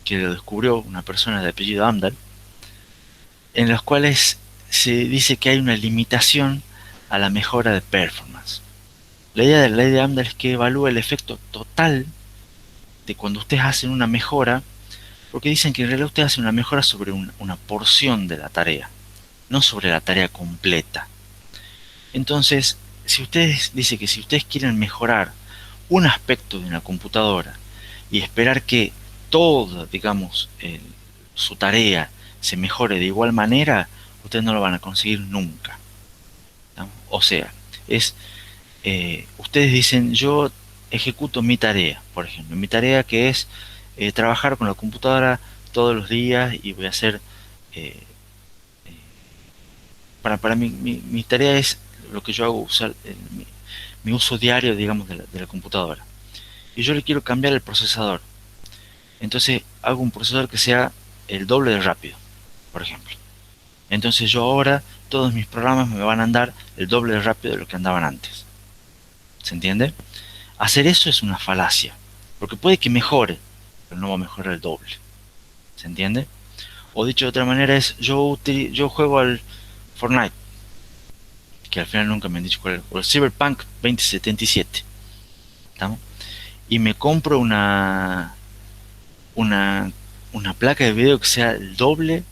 Speaker 1: que lo descubrió una persona de apellido Amdahl, en las cuales se dice que hay una limitación a la mejora de performance. La idea de la ley de Amdahl es que evalúa el efecto total de cuando ustedes hacen una mejora, porque dicen que en realidad ustedes hacen una mejora sobre una porción de la tarea, no sobre la tarea completa. Entonces, si ustedes dicen que si ustedes quieren mejorar un aspecto de una computadora y esperar que todo, digamos, su tarea se mejore de igual manera, ustedes no lo van a conseguir nunca, ¿no? O sea, es ustedes dicen, yo ejecuto mi tarea, por ejemplo, mi tarea que es trabajar con la computadora todos los días y voy a hacer, eh, para mi tarea es lo que yo hago, usar mi uso diario, digamos, de la computadora. Y yo le quiero cambiar el procesador. Entonces hago un procesador que sea el doble de rápido, por ejemplo. Entonces yo ahora todos mis programas me van a andar el doble de rápido de lo que andaban antes. ¿Se entiende? Hacer eso es una falacia, porque puede que mejore, pero no va a mejorar el doble. ¿Se entiende? O dicho de otra manera es, yo juego al Fortnite, que al final nunca me han dicho cuál es, o el Cyberpunk 2077, ¿estamos? Y me compro una, una placa de video que sea el doble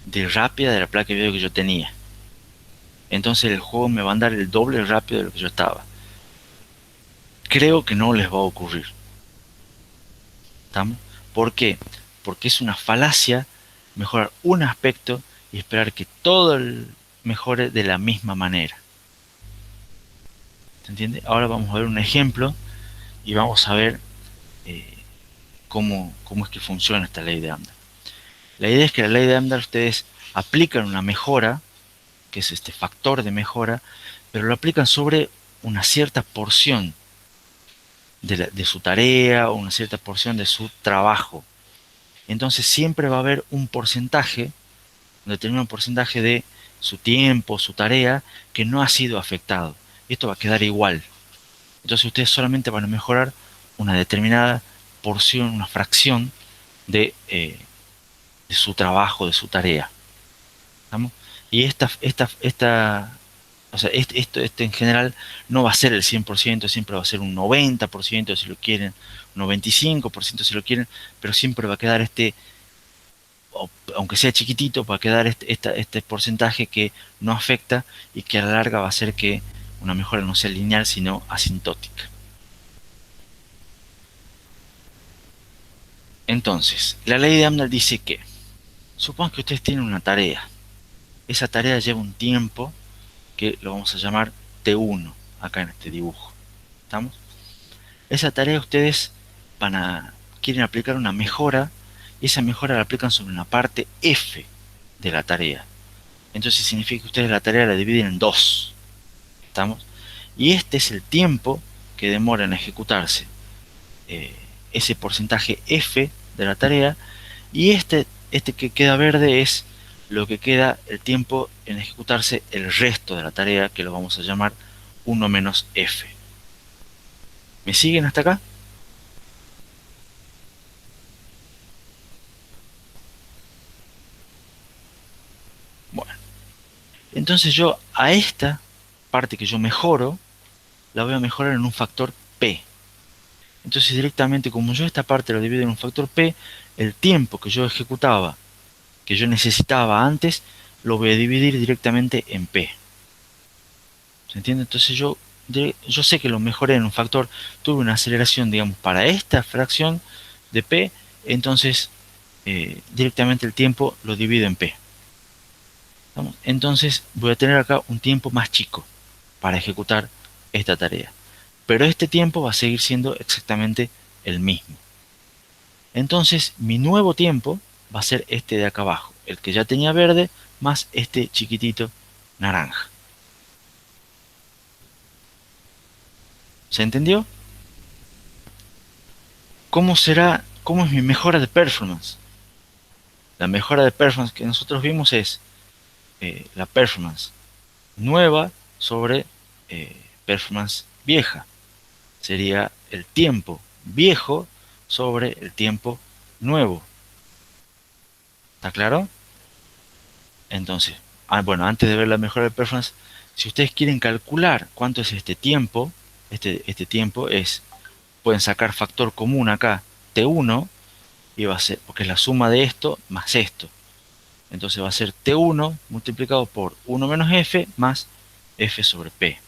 Speaker 1: de rápida de la placa de video que yo tenía. Entonces el juego me va a andar el doble rápido de lo que yo estaba. Creo que no les va a ocurrir. ¿Estamos? ¿Por qué? Porque es una falacia mejorar un aspecto y esperar que todo mejore de la misma manera. ¿Se entiende? Ahora vamos a ver un ejemplo y vamos a ver eh, cómo es que funciona esta ley de Amdahl. La idea es que la ley de Amdahl ustedes aplican una mejora, que es este factor de mejora, pero lo aplican sobre una cierta porción de su tarea o una cierta porción de su trabajo. Entonces siempre va a haber un porcentaje, un determinado porcentaje de su tiempo, su tarea, que no ha sido afectado. Y esto va a quedar igual. Entonces ustedes solamente van a mejorar una determinada porción, una fracción de su trabajo, de su tarea. ¿Estamos? Y o sea, esto en general no va a ser el 100%, siempre va a ser un 90% si lo quieren, un 95% si lo quieren, pero siempre va a quedar aunque sea chiquitito, va a quedar este porcentaje que no afecta y que a la larga va a hacer que una mejora no sea lineal, sino asintótica. Entonces, la ley de Amdahl dice que, supongamos que ustedes tienen una tarea. Esa tarea lleva un tiempo que lo vamos a llamar T1, acá en este dibujo. ¿Estamos? Esa tarea ustedes quieren aplicar una mejora y esa mejora la aplican sobre una parte F de la tarea. Entonces significa que ustedes la tarea la dividen en dos. ¿Estamos? Y este es el tiempo que demora en ejecutarse eh, ese porcentaje F de la tarea, y este que queda verde es lo que queda el tiempo en ejecutarse el resto de la tarea, que lo vamos a llamar 1 menos F. ¿Me siguen hasta acá? Bueno, entonces yo a esta parte que yo mejoro, la voy a mejorar en un factor P. Entonces directamente, como yo esta parte lo divido en un factor P, el tiempo que yo ejecutaba, que yo necesitaba antes, lo voy a dividir directamente en P. ¿Se entiende? Entonces yo sé que lo mejoré en un factor, tuve una aceleración, digamos, para esta fracción de P, entonces directamente el tiempo lo divido en P. ¿Vamos? Entonces voy a tener acá un tiempo más chico para ejecutar esta tarea. Pero este tiempo va a seguir siendo exactamente el mismo. Entonces mi nuevo tiempo va a ser este de acá abajo, el que ya tenía verde, más este chiquitito naranja. ¿Se entendió? ¿Cómo será, ¿Cómo es mi mejora de performance? La mejora de performance que nosotros vimos es la performance nueva sobre performance vieja. Sería el tiempo viejo sobre el tiempo nuevo. ¿Está claro? Entonces, bueno, antes de ver la mejora de performance, si ustedes quieren calcular cuánto es este tiempo, este tiempo es, pueden sacar factor común acá, T1, y va a ser, porque es la suma de esto más esto. Entonces va a ser T1 multiplicado por 1 menos F más F sobre P.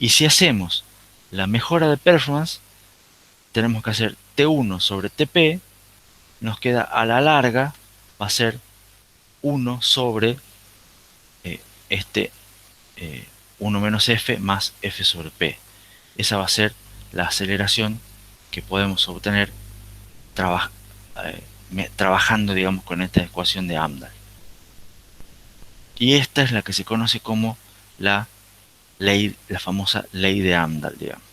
Speaker 1: Y si hacemos la mejora de performance, tenemos que hacer T1 sobre TP, nos queda a la larga, va a ser 1 sobre eh, este 1 menos F más F sobre P. Esa va a ser la aceleración que podemos obtener traba trabajando, digamos, con esta ecuación de Amdahl. Y esta es la que se conoce como la ley, la famosa ley de Amdahl, digamos.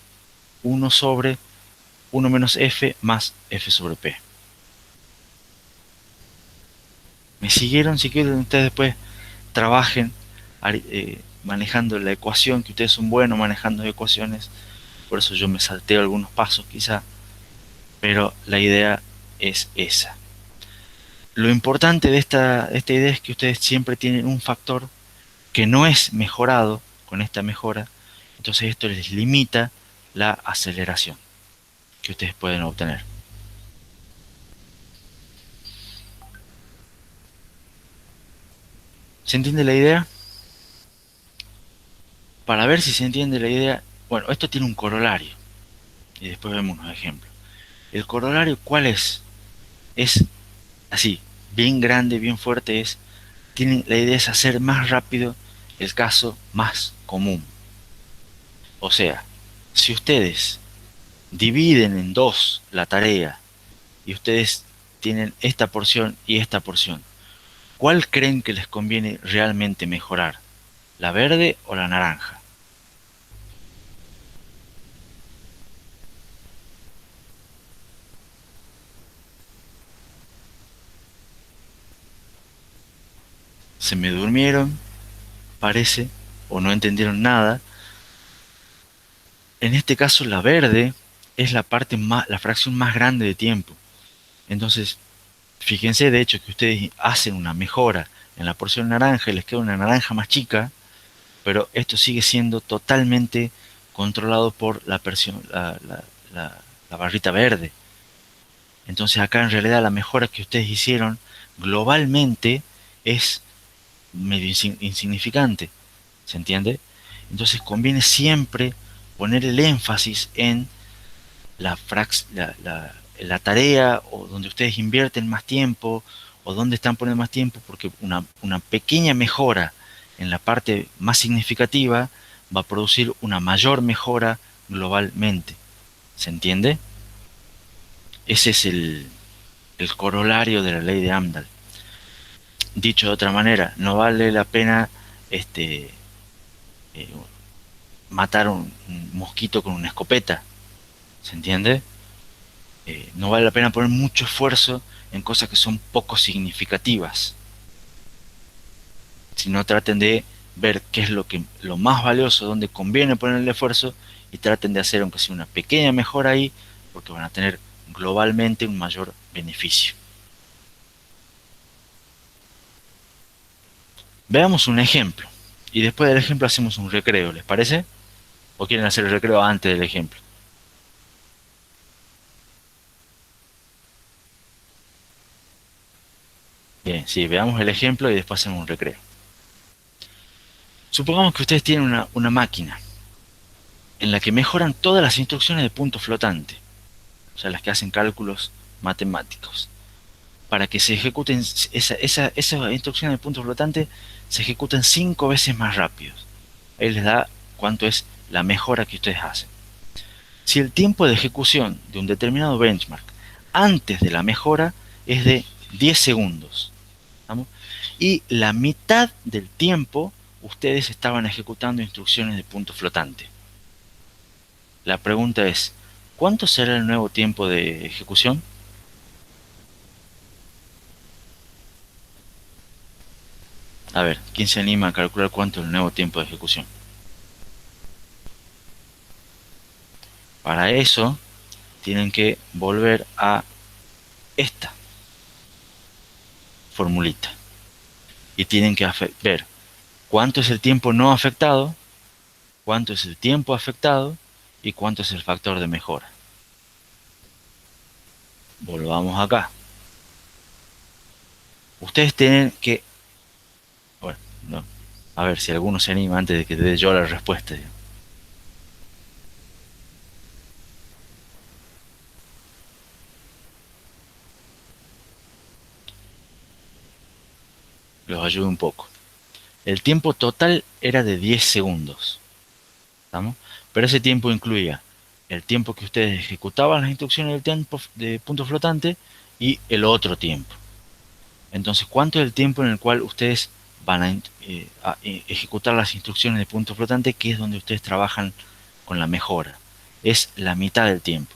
Speaker 1: 1 sobre 1 menos F más F sobre P. ¿Me siguieron? Si quieren ustedes después trabajen manejando la ecuación, que ustedes son buenos manejando ecuaciones, por eso yo me salteo algunos pasos quizá, pero la idea es esa. Lo importante de esta idea es que ustedes siempre tienen un factor que no es mejorado con esta mejora, entonces esto les limita la aceleración que ustedes pueden obtener. ¿Se entiende la idea? Para ver si se entiende la idea, bueno, esto tiene un corolario y después vemos unos ejemplos. ¿El corolario cuál es? Es así, bien grande, bien fuerte, la idea es hacer más rápido el caso más común. O sea, si ustedes dividen en dos la tarea y ustedes tienen esta porción y esta porción, ¿cuál creen que les conviene realmente mejorar? ¿La verde o la naranja? ¿Se me durmieron? Parece, o no entendieron nada. En este caso la verde es la parte más, la fracción más grande de tiempo. Entonces, fíjense de hecho que ustedes hacen una mejora en la porción naranja y les queda una naranja más chica, pero esto sigue siendo totalmente controlado por la barrita verde. Entonces acá en realidad la mejora que ustedes hicieron globalmente es medio insignificante, ¿se entiende? Entonces conviene siempre poner el énfasis en la tarea o donde ustedes invierten más tiempo o donde están poniendo más tiempo, porque una pequeña mejora en la parte más significativa va a producir una mayor mejora globalmente. ¿Se entiende? Ese es el corolario de la ley de Amdahl. Dicho de otra manera, no vale la pena eh, matar un mosquito con una escopeta. ¿Se entiende? No vale la pena poner mucho esfuerzo en cosas que son poco significativas, sino traten de ver qué es lo más valioso, donde conviene poner el esfuerzo y traten de hacer aunque sea una pequeña mejora ahí, porque van a tener globalmente un mayor beneficio. Veamos un ejemplo y después del ejemplo hacemos un recreo, ¿les parece? ¿O quieren hacer el recreo antes del ejemplo? Bien, sí, veamos el ejemplo y después hacemos un recreo. Supongamos que ustedes tienen una máquina en la que mejoran todas las instrucciones de punto flotante, o sea, las que hacen cálculos matemáticos, para que se ejecuten esas instrucciones de punto flotante se ejecuten 5 veces más rápido. Ahí les da cuánto es la mejora que ustedes hacen. Si el tiempo de ejecución de un determinado benchmark antes de la mejora es de 10 segundos, ¿estamos? Y la mitad del tiempo ustedes estaban ejecutando instrucciones de punto flotante. La pregunta es, ¿cuánto será el nuevo tiempo de ejecución? A ver, ¿quién se anima a calcular cuánto es el nuevo tiempo de ejecución? Para eso tienen que volver a esta formulita y tienen que ver cuánto es el tiempo no afectado, cuánto es el tiempo afectado y cuánto es el factor de mejora. Volvamos acá. Ustedes tienen que... Bueno, no. A ver si alguno se anima antes de que te dé yo la respuesta. Los ayudo un poco. El tiempo total era de 10 segundos. ¿Estamos? Pero ese tiempo incluía el tiempo que ustedes ejecutaban las instrucciones del tiempo de punto flotante y el otro tiempo. Entonces, ¿cuánto es el tiempo en el cual ustedes van a ejecutar las instrucciones de punto flotante, que es donde ustedes trabajan con la mejora? Es la mitad del tiempo.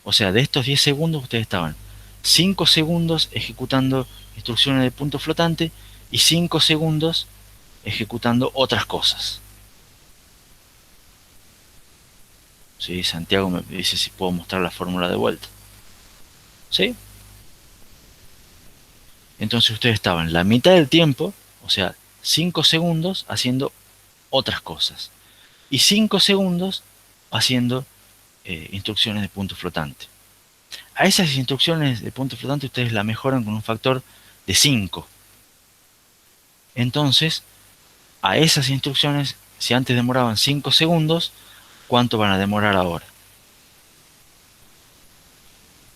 Speaker 1: O sea, de estos 10 segundos ustedes estaban 5 segundos ejecutando instrucciones de punto flotante y 5 segundos ejecutando otras cosas. ¿Sí? Santiago me dice si puedo mostrar la fórmula de vuelta. ¿Sí? Entonces ustedes estaban la mitad del tiempo, o sea, 5 segundos haciendo otras cosas. Y 5 segundos haciendo instrucciones de punto flotante. A esas instrucciones de punto flotante ustedes la mejoran con un factor de 5. Entonces, a esas instrucciones, si antes demoraban 5 segundos, ¿cuánto van a demorar ahora?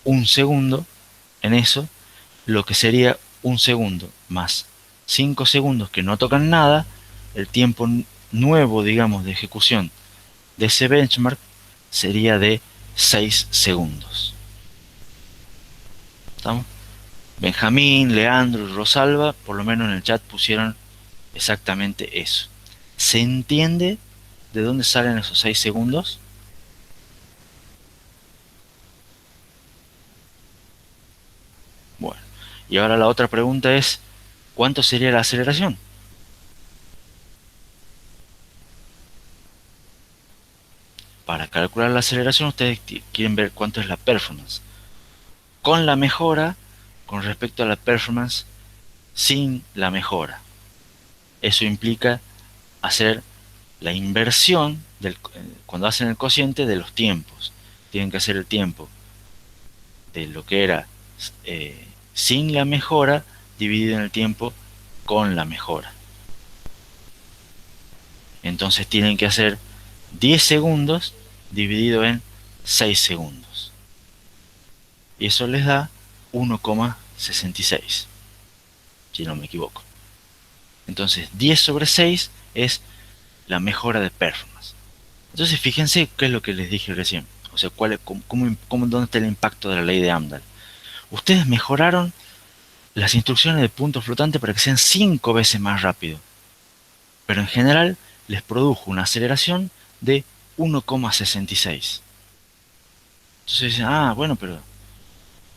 Speaker 1: Un segundo en eso, lo que sería un segundo más 5 segundos que no tocan nada, el tiempo nuevo, digamos, de ejecución de ese benchmark sería de 6 segundos. ¿Estamos? Benjamín, Leandro y Rosalba, por lo menos en el chat pusieron exactamente eso. ¿Se entiende de dónde salen esos 6 segundos? Bueno, y ahora la otra pregunta es, ¿cuánto sería la aceleración? Para calcular la aceleración ustedes quieren ver cuánto es la performance. Con la mejora con respecto a la performance sin la mejora. Eso implica hacer la inversión cuando hacen el cociente de los tiempos. Tienen que hacer el tiempo de lo que era sin la mejora dividido en el tiempo con la mejora. Entonces tienen que hacer 10 segundos dividido en 6 segundos. Y eso les da 1,66, si no me equivoco. Entonces 10 sobre 6 es la mejora de performance. Entonces fíjense qué es lo que les dije recién. O sea, dónde está el impacto de la ley de Amdahl. Ustedes mejoraron las instrucciones de punto flotante para que sean 5 veces más rápido. Pero en general les produjo una aceleración de 1,66. Entonces dicen, bueno, pero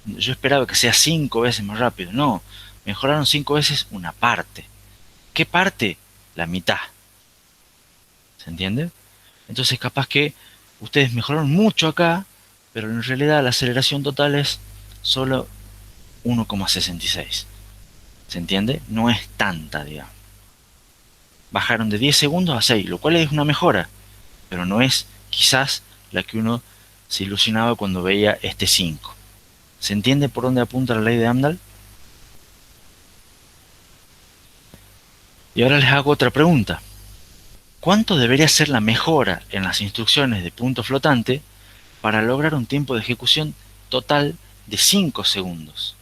Speaker 1: yo esperaba que sea 5 veces más rápido. No, mejoraron 5 veces una parte. ¿Qué parte? La mitad. ¿Se entiende? Entonces capaz que ustedes mejoraron mucho acá, pero en realidad la aceleración total es solo 1,66. ¿Se entiende? No es tanta, digamos. Bajaron de 10 segundos a 6, lo cual es una mejora, pero no es quizás la que uno se ilusionaba cuando veía este 5. ¿Se entiende por dónde apunta la ley de Amdahl? Y ahora les hago otra pregunta. ¿Cuánto debería ser la mejora en las instrucciones de punto flotante para lograr un tiempo de ejecución total de 5 segundos?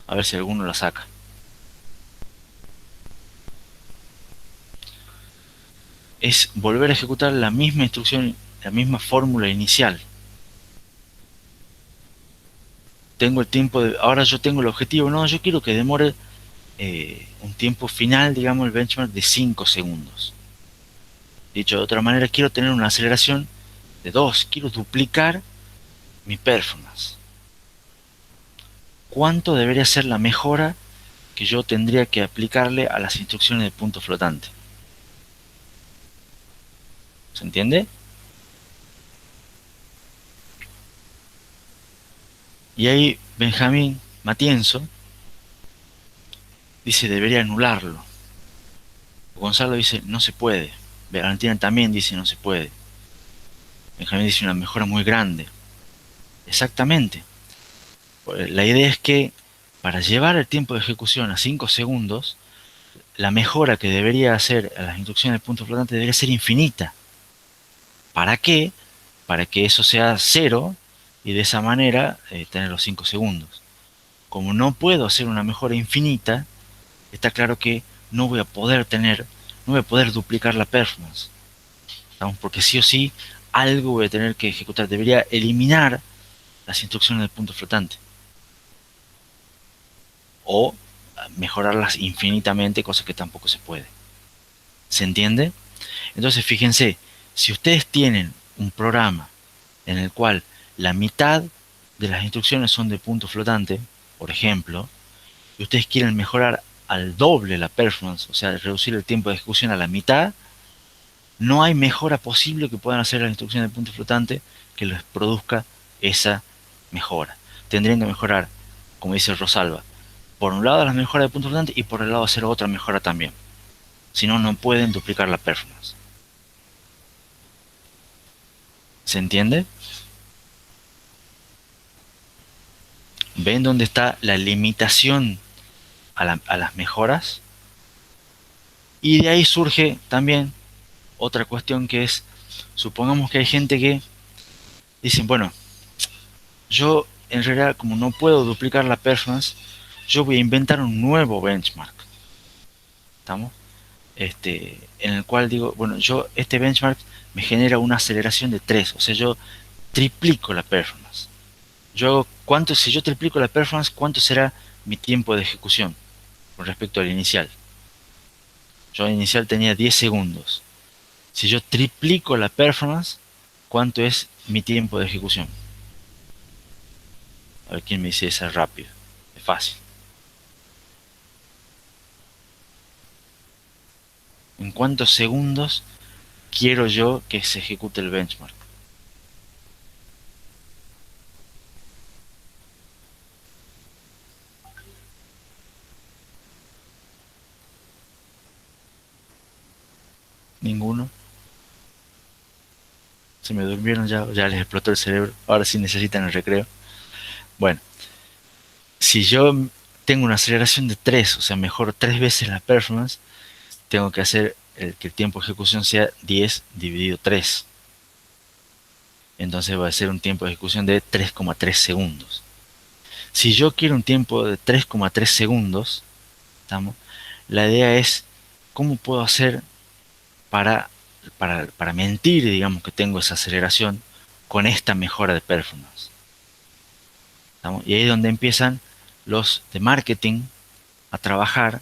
Speaker 1: A ver si alguno la saca. Es volver a ejecutar la misma instrucción, la misma fórmula inicial. Tengo el tiempo de... Ahora yo tengo el objetivo, no, yo quiero que demore un tiempo final, digamos, el benchmark de 5 segundos. Dicho de otra manera, quiero tener una aceleración de 2, quiero duplicar mi performance. ¿Cuánto debería ser la mejora que yo tendría que aplicarle a las instrucciones de punto flotante. ¿Se entiende? Y ahí Benjamín Matienzo dice debería anularlo. Gonzalo dice no se puede. Valentina también dice no se puede. Benjamín dice una mejora muy grande. Exactamente. La idea es que para llevar el tiempo de ejecución a 5 segundos, la mejora que debería hacer a las instrucciones de punto flotante debería ser infinita. ¿Para qué? Para que eso sea cero y de esa manera tener los 5 segundos. Como no puedo hacer una mejora infinita, está claro que no voy a poder duplicar la performance. ¿Estamos? Porque sí o sí algo voy a tener que ejecutar. Debería eliminar las instrucciones del punto flotante. O mejorarlas infinitamente, cosa que tampoco se puede. ¿Se entiende? Entonces fíjense, si ustedes tienen un programa en el cual la mitad de las instrucciones son de punto flotante, por ejemplo, y ustedes quieren mejorar al doble la performance, o sea, reducir el tiempo de ejecución a la mitad, no hay mejora posible que puedan hacer las instrucciones de punto flotante que les produzca esa mejora. Tendrían que mejorar, como dice Rosalba, por un lado las mejoras de punto flotante y por el lado hacer otra mejora también. Si no, no pueden duplicar la performance. ¿Se entiende? ¿Ven dónde está la limitación a las mejoras? Y de ahí surge también otra cuestión que es, supongamos que hay gente que dicen, bueno, yo en realidad como no puedo duplicar la performance, yo voy a inventar un nuevo benchmark. ¿Estamos? En el cual digo, bueno, yo este benchmark me genera una aceleración de 3, o sea, yo triplico la performance. Si yo triplico la performance, ¿cuánto será mi tiempo de ejecución con respecto al inicial? Yo al inicial tenía 10 segundos. Si yo triplico la performance, ¿cuánto es mi tiempo de ejecución? A ver quién me dice esa rápido. Es fácil. ¿En cuántos segundos quiero yo que se ejecute el benchmark? Ninguno. Se me durmieron ya les explotó el cerebro. Ahora sí necesitan el recreo. Bueno, si yo tengo una aceleración de 3, o sea, mejoro 3 veces la performance, tengo que hacer que el tiempo de ejecución sea 10 dividido 3. Entonces va a ser un tiempo de ejecución de 3,3 segundos. Si yo quiero un tiempo de 3,3 segundos, ¿estamos? La idea es cómo puedo hacer para, para mentir, digamos, que tengo esa aceleración con esta mejora de performance. ¿Estamos? Y ahí es donde empiezan los de marketing a trabajar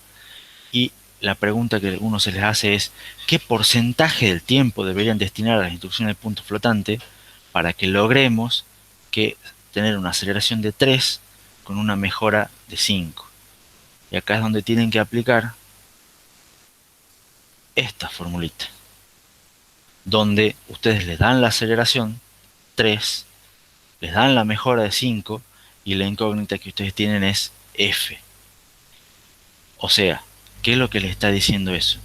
Speaker 1: y la pregunta que a algunos se les hace es ¿qué porcentaje del tiempo deberían destinar a las instrucciones de punto flotante para que logremos que tener una aceleración de 3 con una mejora de 5? Y acá es donde tienen que aplicar esta formulita, donde ustedes les dan la aceleración 3, les dan la mejora de 5 y la incógnita que ustedes tienen es F. O sea, ¿qué es lo que les está diciendo eso?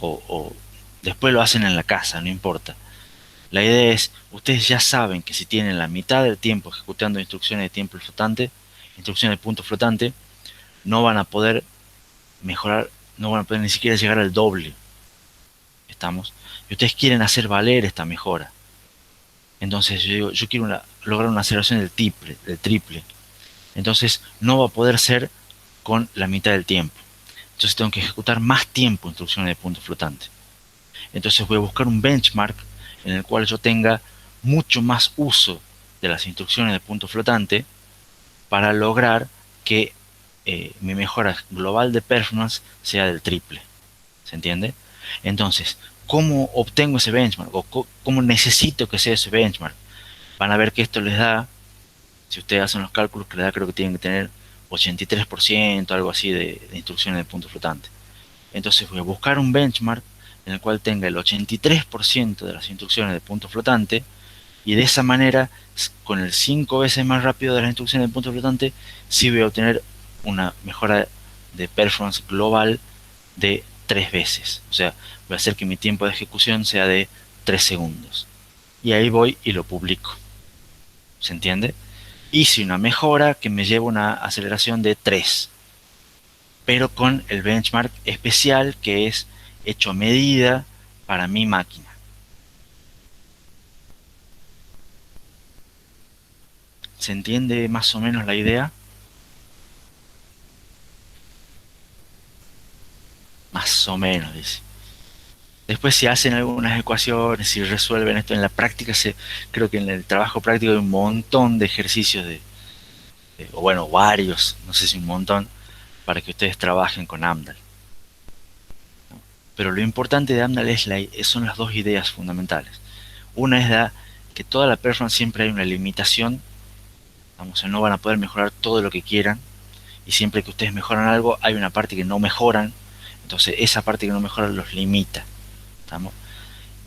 Speaker 1: O después lo hacen en la casa, no importa. La idea es, ustedes ya saben que si tienen la mitad del tiempo ejecutando instrucciones de tiempo flotante, instrucciones de punto flotante, no van a poder mejorar, no van a poder ni siquiera llegar al doble. ¿Estamos? Y ustedes quieren hacer valer esta mejora. Entonces yo digo, yo quiero lograr una aceleración del triple. Entonces no va a poder ser con la mitad del tiempo. Entonces tengo que ejecutar más tiempo instrucciones de punto flotante. Entonces voy a buscar un benchmark en el cual yo tenga mucho más uso de las instrucciones de punto flotante para lograr que mi mejora global de performance sea del triple. ¿Se entiende? Entonces, ¿cómo obtengo ese benchmark? ¿O cómo necesito que sea ese benchmark? Van a ver que esto les da, si ustedes hacen los cálculos que les da, creo que tienen que tener 83%, algo así de instrucciones de punto flotante. Entonces voy a buscar un benchmark en el cual tenga el 83% de las instrucciones de punto flotante y de esa manera, con el 5 veces más rápido de las instrucciones de punto flotante, sí voy a obtener una mejora de performance global de 3 veces. O sea, voy a hacer que mi tiempo de ejecución sea de 3 segundos. Y ahí voy y lo publico. ¿Se entiende? Hice una mejora que me lleva a una aceleración de 3, pero con el benchmark especial que es hecho a medida para mi máquina. ¿Se entiende más o menos la idea? Más o menos, dice. Después si hacen algunas ecuaciones, si resuelven esto en la práctica, creo que en el trabajo práctico hay un montón de ejercicios o bueno, varios, no sé si un montón, para que ustedes trabajen con AMDAL. Pero lo importante de AMDAL son las dos ideas fundamentales. Una es que toda la performance siempre hay una limitación, vamos, no van a poder mejorar todo lo que quieran, y siempre que ustedes mejoran algo, hay una parte que no mejoran, entonces esa parte que no mejoran los limita. ¿Estamos?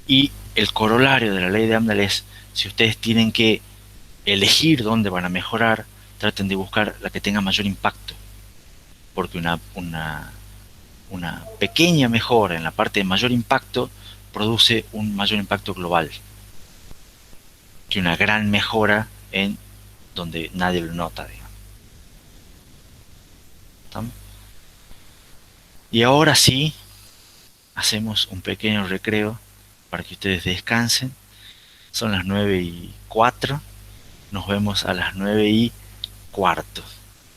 Speaker 1: Y el corolario de la ley de Amdahl es, si ustedes tienen que elegir dónde van a mejorar, traten de buscar la que tenga mayor impacto, porque una pequeña mejora en la parte de mayor impacto produce un mayor impacto global que una gran mejora en donde nadie lo nota, digamos. ¿Estamos? Y ahora sí, hacemos un pequeño recreo para que ustedes descansen. Son las 9:04. Nos vemos a las 9:15.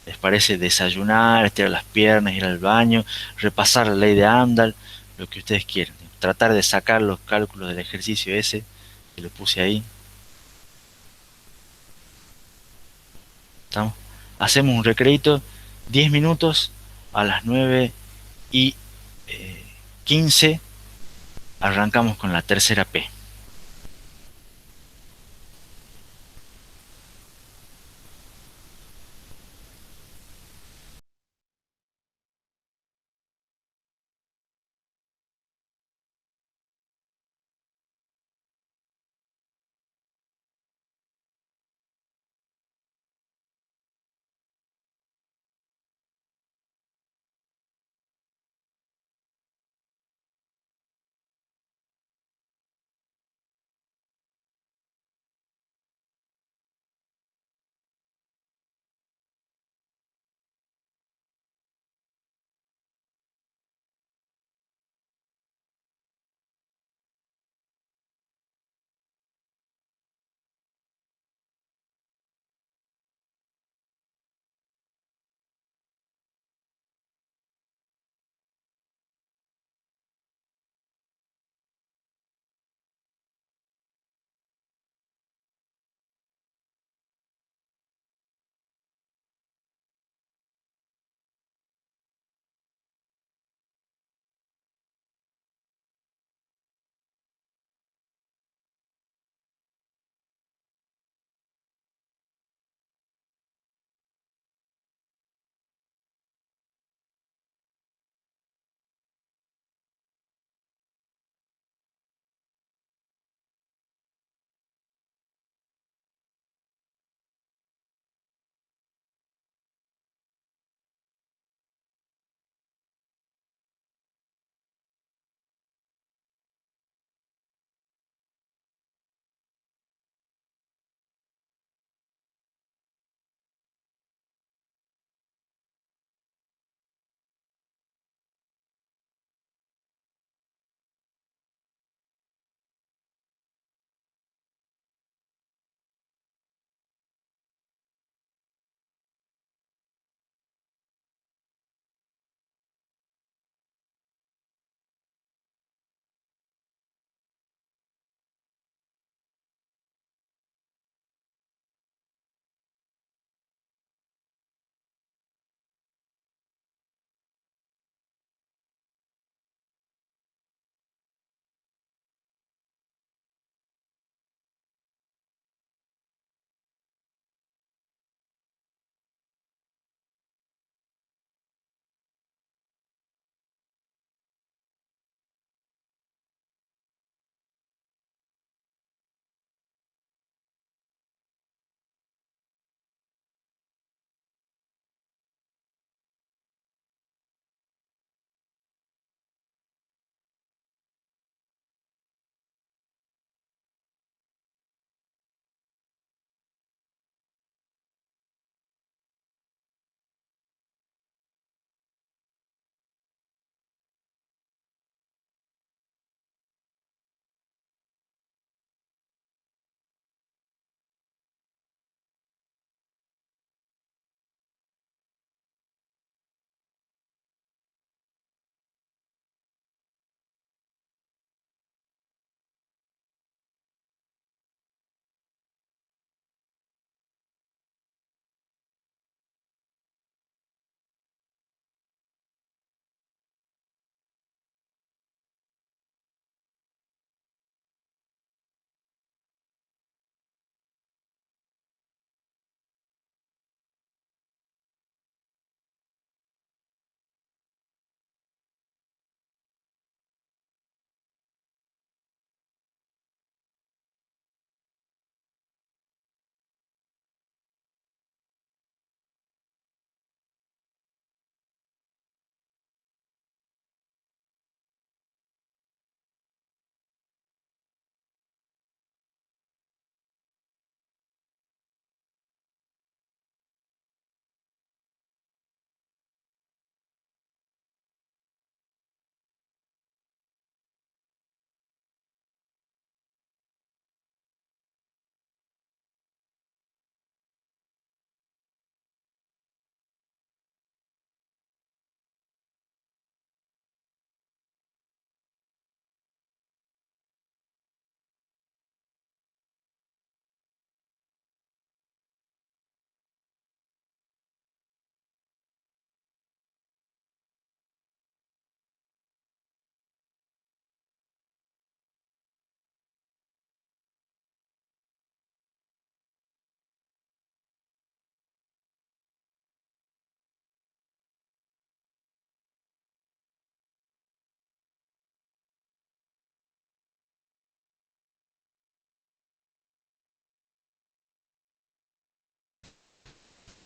Speaker 1: ¿Les parece desayunar, estirar las piernas, ir al baño, repasar la ley de Amdahl, lo que ustedes quieran? Tratar de sacar los cálculos del ejercicio ese que lo puse ahí. ¿Estamos? Hacemos un recreito, 10 minutos, a las 9:15 arrancamos con la tercera P.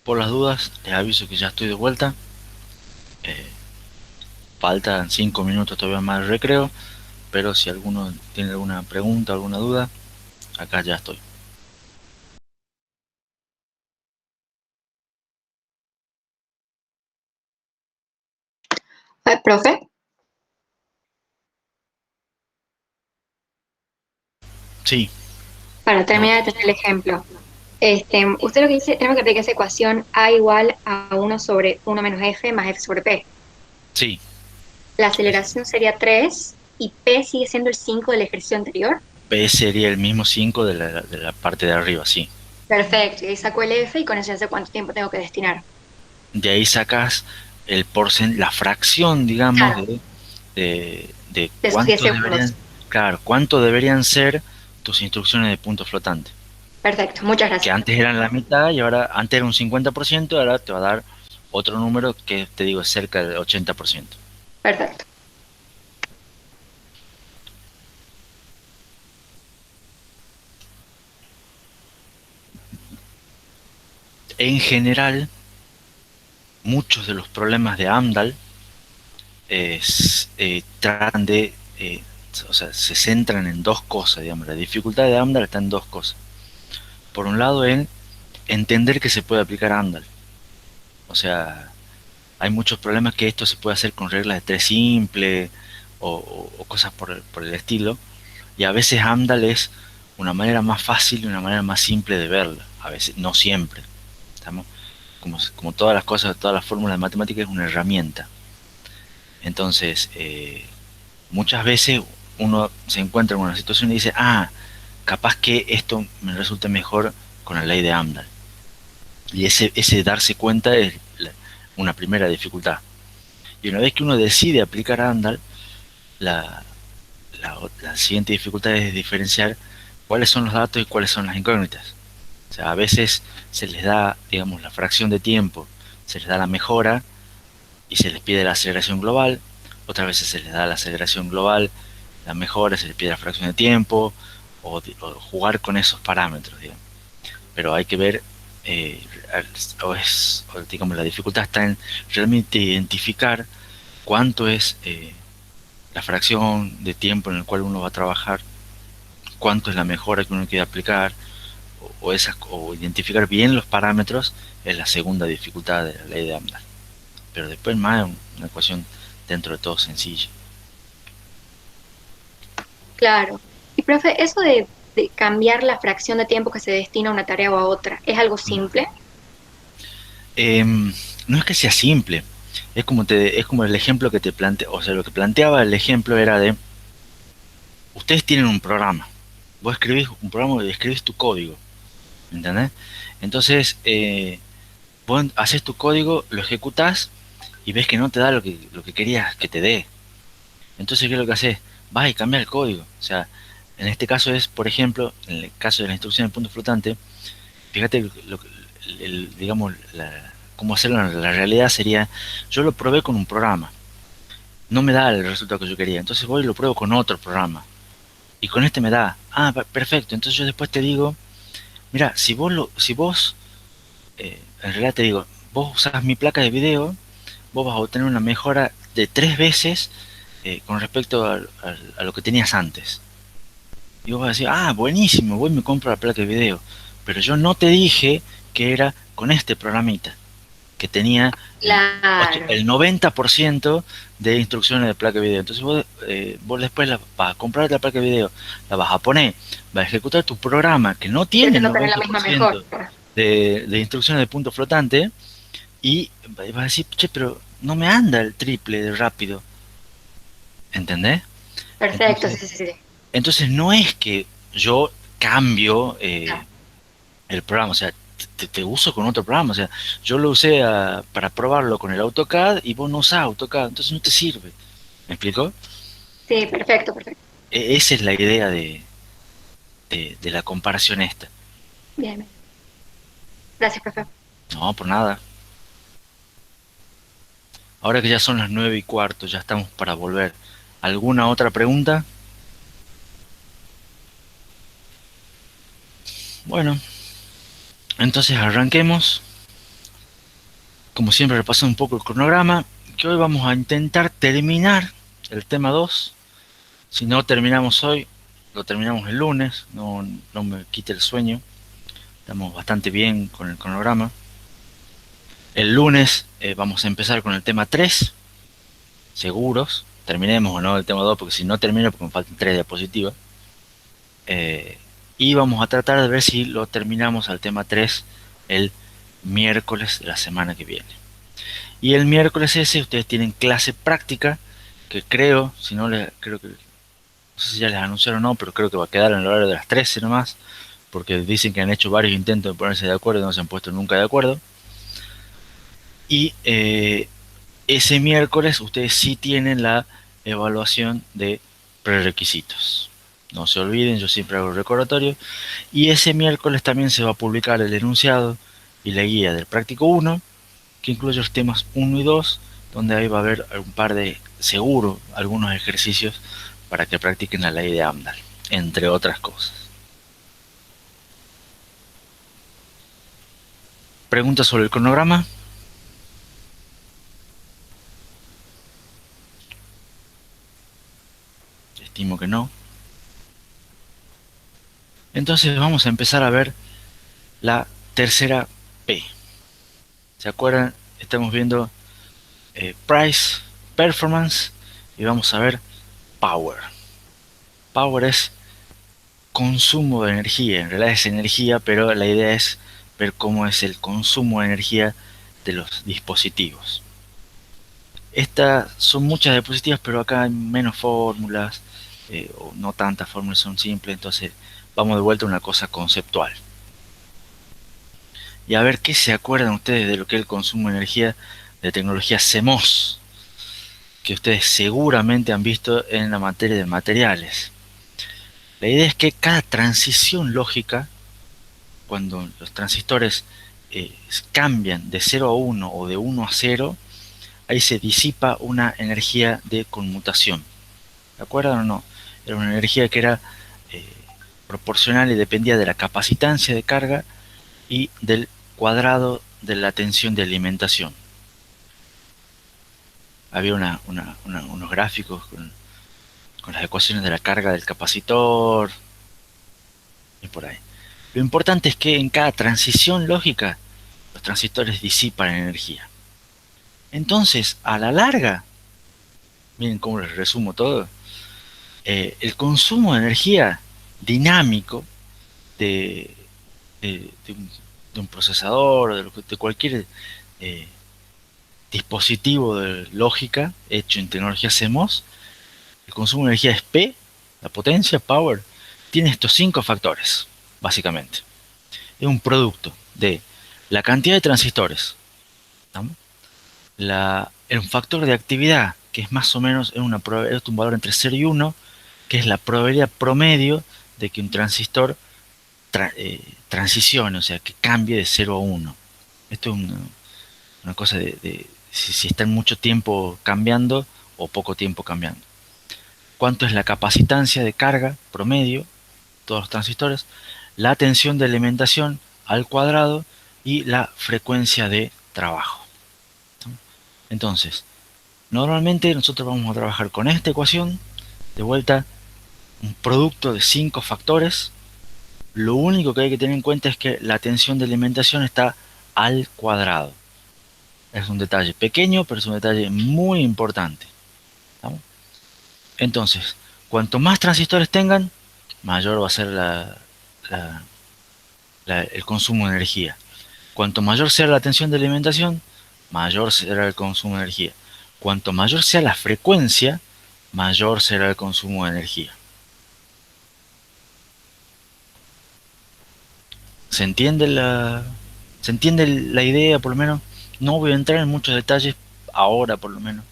Speaker 1: Por las dudas, les aviso que ya estoy de vuelta. Eh, Faltan 5 minutos todavía más de recreo, pero si alguno tiene alguna pregunta, alguna duda, acá ya estoy.
Speaker 3: Profe,
Speaker 1: Sí,
Speaker 3: para
Speaker 1: no,
Speaker 3: terminar de tener el ejemplo, usted lo que dice, tenemos que aplicar esa ecuación A igual a uno sobre uno menos F más F sobre P.
Speaker 1: sí.
Speaker 3: La aceleración sería 3 y P sigue siendo el 5 del ejercicio anterior.
Speaker 1: P sería el mismo 5 de la parte de arriba, sí.
Speaker 3: Perfecto, y ahí saco el F y con eso ya sé cuánto tiempo tengo que destinar.
Speaker 1: De ahí sacas la fracción, digamos,
Speaker 3: Claro,
Speaker 1: de
Speaker 3: de esos 10
Speaker 1: cuánto deberían,
Speaker 3: segundos.
Speaker 1: claro, cuánto deberían ser tus instrucciones de punto flotante.
Speaker 3: Perfecto, muchas
Speaker 1: Que
Speaker 3: gracias.
Speaker 1: antes eran la mitad y ahora, antes era un 50%, ahora te va a dar otro número que te digo es cerca del 80%.
Speaker 3: Perfecto.
Speaker 1: En general, muchos de los problemas de Amdahl tratan o sea, se centran en dos cosas, digamos. La dificultad de Amdahl está en dos cosas. Por un lado, en entender que se puede aplicar Amdahl. O sea, hay muchos problemas que esto se puede hacer con reglas de tres simple o cosas por el estilo. Y a veces Amdahl es una manera más fácil y una manera más simple de verla. A veces, no siempre. ¿Estamos? Como todas las cosas, todas las fórmulas de matemáticas es una herramienta. Entonces, muchas veces uno se encuentra en una situación y dice, ah, capaz que esto me resulta mejor con la ley de Amdahl. Y ese darse cuenta es una primera dificultad. Y una vez que uno decide aplicar Amdahl, la, la siguiente dificultad es diferenciar cuáles son los datos y cuáles son las incógnitas. O sea, a veces se les da, digamos, la fracción de tiempo, se les da la mejora y se les pide la aceleración global. Otras veces se les da la aceleración global, la mejora, se les pide la fracción de tiempo o jugar con esos parámetros, digamos. Pero hay que ver, eh, digamos, la dificultad está en realmente identificar cuánto es la fracción de tiempo en el cual uno va a trabajar, cuánto es la mejora que uno quiere aplicar, o identificar bien los parámetros es la segunda dificultad de la ley de Amdahl. Pero después más es una ecuación dentro de todo sencilla.
Speaker 3: Claro. Y profe, eso de cambiar la fracción de tiempo que se destina a una tarea o a otra, ¿es algo simple?
Speaker 1: No es que sea simple, es como el ejemplo que te plantea, o sea, lo que planteaba el ejemplo era de, ustedes tienen un programa, vos escribís un programa y escribís tu código, ¿entendés? Entonces, vos haces tu código, lo ejecutás y ves que no te da lo que querías que te dé. Entonces, ¿qué es lo que haces? Vas y cambias el código. O sea, en este caso es, por ejemplo, en el caso de la instrucción de punto flotante, fíjate, digamos, cómo hacerlo en la realidad sería, yo lo probé con un programa, no me da el resultado que yo quería, entonces voy y lo pruebo con otro programa, y con este me da, ah, perfecto, entonces yo después te digo, mira, si vos, en realidad te digo, vos usás mi placa de video, vos vas a obtener una mejora de 3 veces con respecto a lo que tenías antes. Y vos vas a decir, ah, buenísimo, voy y me compro la placa de video. Pero yo no te dije que era con este programita, que tenía
Speaker 3: Claro.
Speaker 1: el 90% de instrucciones de placa de video. Entonces vos después vas a comprar la placa de video, la vas a poner, vas a ejecutar tu programa que no tiene el
Speaker 3: Pretendo tener la
Speaker 1: noventa por
Speaker 3: misma mejora.
Speaker 1: ciento de instrucciones de punto flotante y vas a decir, che, pero no me anda el triple de rápido. ¿Entendés?
Speaker 3: Perfecto, sí,
Speaker 1: Entonces,
Speaker 3: sí, sí, sí.
Speaker 1: entonces no es que yo cambio
Speaker 3: Ah,
Speaker 1: el programa, o sea, te uso con otro programa, o sea, yo lo usé para probarlo con el AutoCAD y vos no usás AutoCAD, entonces no te sirve. ¿Me explico?
Speaker 3: sí, perfecto, perfecto.
Speaker 1: Esa es la idea de la comparación esta.
Speaker 3: Bien, bien. Gracias, profe.
Speaker 1: No, por nada. Ahora que ya son las 9:15, ya estamos para volver. ¿Alguna otra pregunta? Bueno, entonces arranquemos. Como siempre, repasando un poco el cronograma, que hoy vamos a intentar terminar el tema 2. Si no terminamos hoy, lo terminamos el lunes, no me quite el sueño. Estamos bastante bien con el cronograma. El lunes vamos a empezar con el tema 3, seguros. Terminemos o no el tema 2, porque si no termino, porque me faltan 3 diapositivas. Y vamos a tratar de ver si lo terminamos al tema 3 el miércoles de la semana que viene. Y el miércoles ese ustedes tienen clase práctica, que creo, si no les, creo que, no sé si ya les anunciaron o no, pero creo que va a quedar en el horario de las 13 nomás, porque dicen que han hecho varios intentos de ponerse de acuerdo y no se han puesto nunca de acuerdo. Y ese miércoles ustedes sí tienen la evaluación de prerequisitos. No se olviden, yo siempre hago el recordatorio. Y ese miércoles también se va a publicar el enunciado y la guía del práctico 1, que incluye los temas 1 y 2, donde ahí va a haber un par de, seguro, algunos ejercicios para que practiquen la ley de Amdahl, entre otras cosas. ¿Preguntas sobre el cronograma? Estimo que no. Entonces vamos a empezar a ver la tercera P. ¿Se acuerdan? Estamos viendo Price, Performance, y vamos a ver Power. Power es consumo de energía, en realidad es energía, pero la idea es ver cómo es el consumo de energía de los dispositivos. Estas son muchas diapositivas, pero acá hay menos fórmulas, o no tantas fórmulas, son simples, entonces vamos de vuelta a una cosa conceptual. Y a ver qué se acuerdan ustedes de lo que es el consumo de energía de tecnología CMOS, que ustedes seguramente han visto en la materia de materiales. La idea es que cada transición lógica, cuando los transistores cambian de 0 a 1 o de 1 a 0, ahí se disipa una energía de conmutación. ¿De acuerdo o no? Era una energía que era eh, proporcional y dependía de la capacitancia de carga y del cuadrado de la tensión de alimentación. Había unos gráficos con las ecuaciones de la carga del capacitor y por ahí. Lo importante es que en cada transición lógica los transistores disipan energía. Entonces, a la larga, miren cómo les resumo todo, el consumo de energía dinámico de, de un procesador, de cualquier eh, dispositivo de lógica hecho en tecnología CMOS, el consumo de energía es P, la potencia, power, tiene estos 5 factores, básicamente. Es un producto de la cantidad de transistores, ¿no? Un factor de actividad, que es más o menos es un valor entre 0 y 1, que es la probabilidad promedio de que un transistor transicione, o sea, que cambie de 0 a 1. Esto es una cosa de si están mucho tiempo cambiando o poco tiempo cambiando. ¿Cuánto es la capacitancia de carga promedio? Todos los transistores, la tensión de alimentación al cuadrado y la frecuencia de trabajo. Entonces, normalmente nosotros vamos a trabajar con esta ecuación, de vuelta, un producto de 5 factores. Lo único que hay que tener en cuenta es que la tensión de alimentación está al cuadrado. Es un detalle pequeño, pero es un detalle muy importante. ¿Estamos? Entonces, cuanto más transistores tengan, mayor va a ser el consumo de energía. Cuanto mayor sea la tensión de alimentación, mayor será el consumo de energía. Cuanto mayor sea la frecuencia, mayor será el consumo de energía. ¿Se entiende la idea, por lo menos? No voy a entrar en muchos detalles ahora, por lo menos.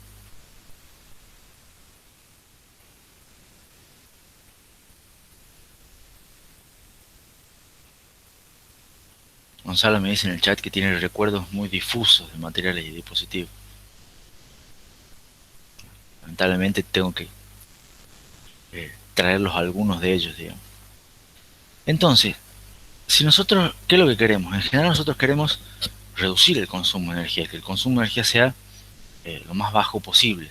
Speaker 1: Gonzalo me dice en el chat que tiene recuerdos muy difusos de materiales y dispositivos. Lamentablemente tengo que traerlos algunos de ellos, digamos. Entonces, si nosotros, ¿qué es lo que queremos? En general nosotros queremos reducir el consumo de energía, que el consumo de energía sea lo más bajo posible.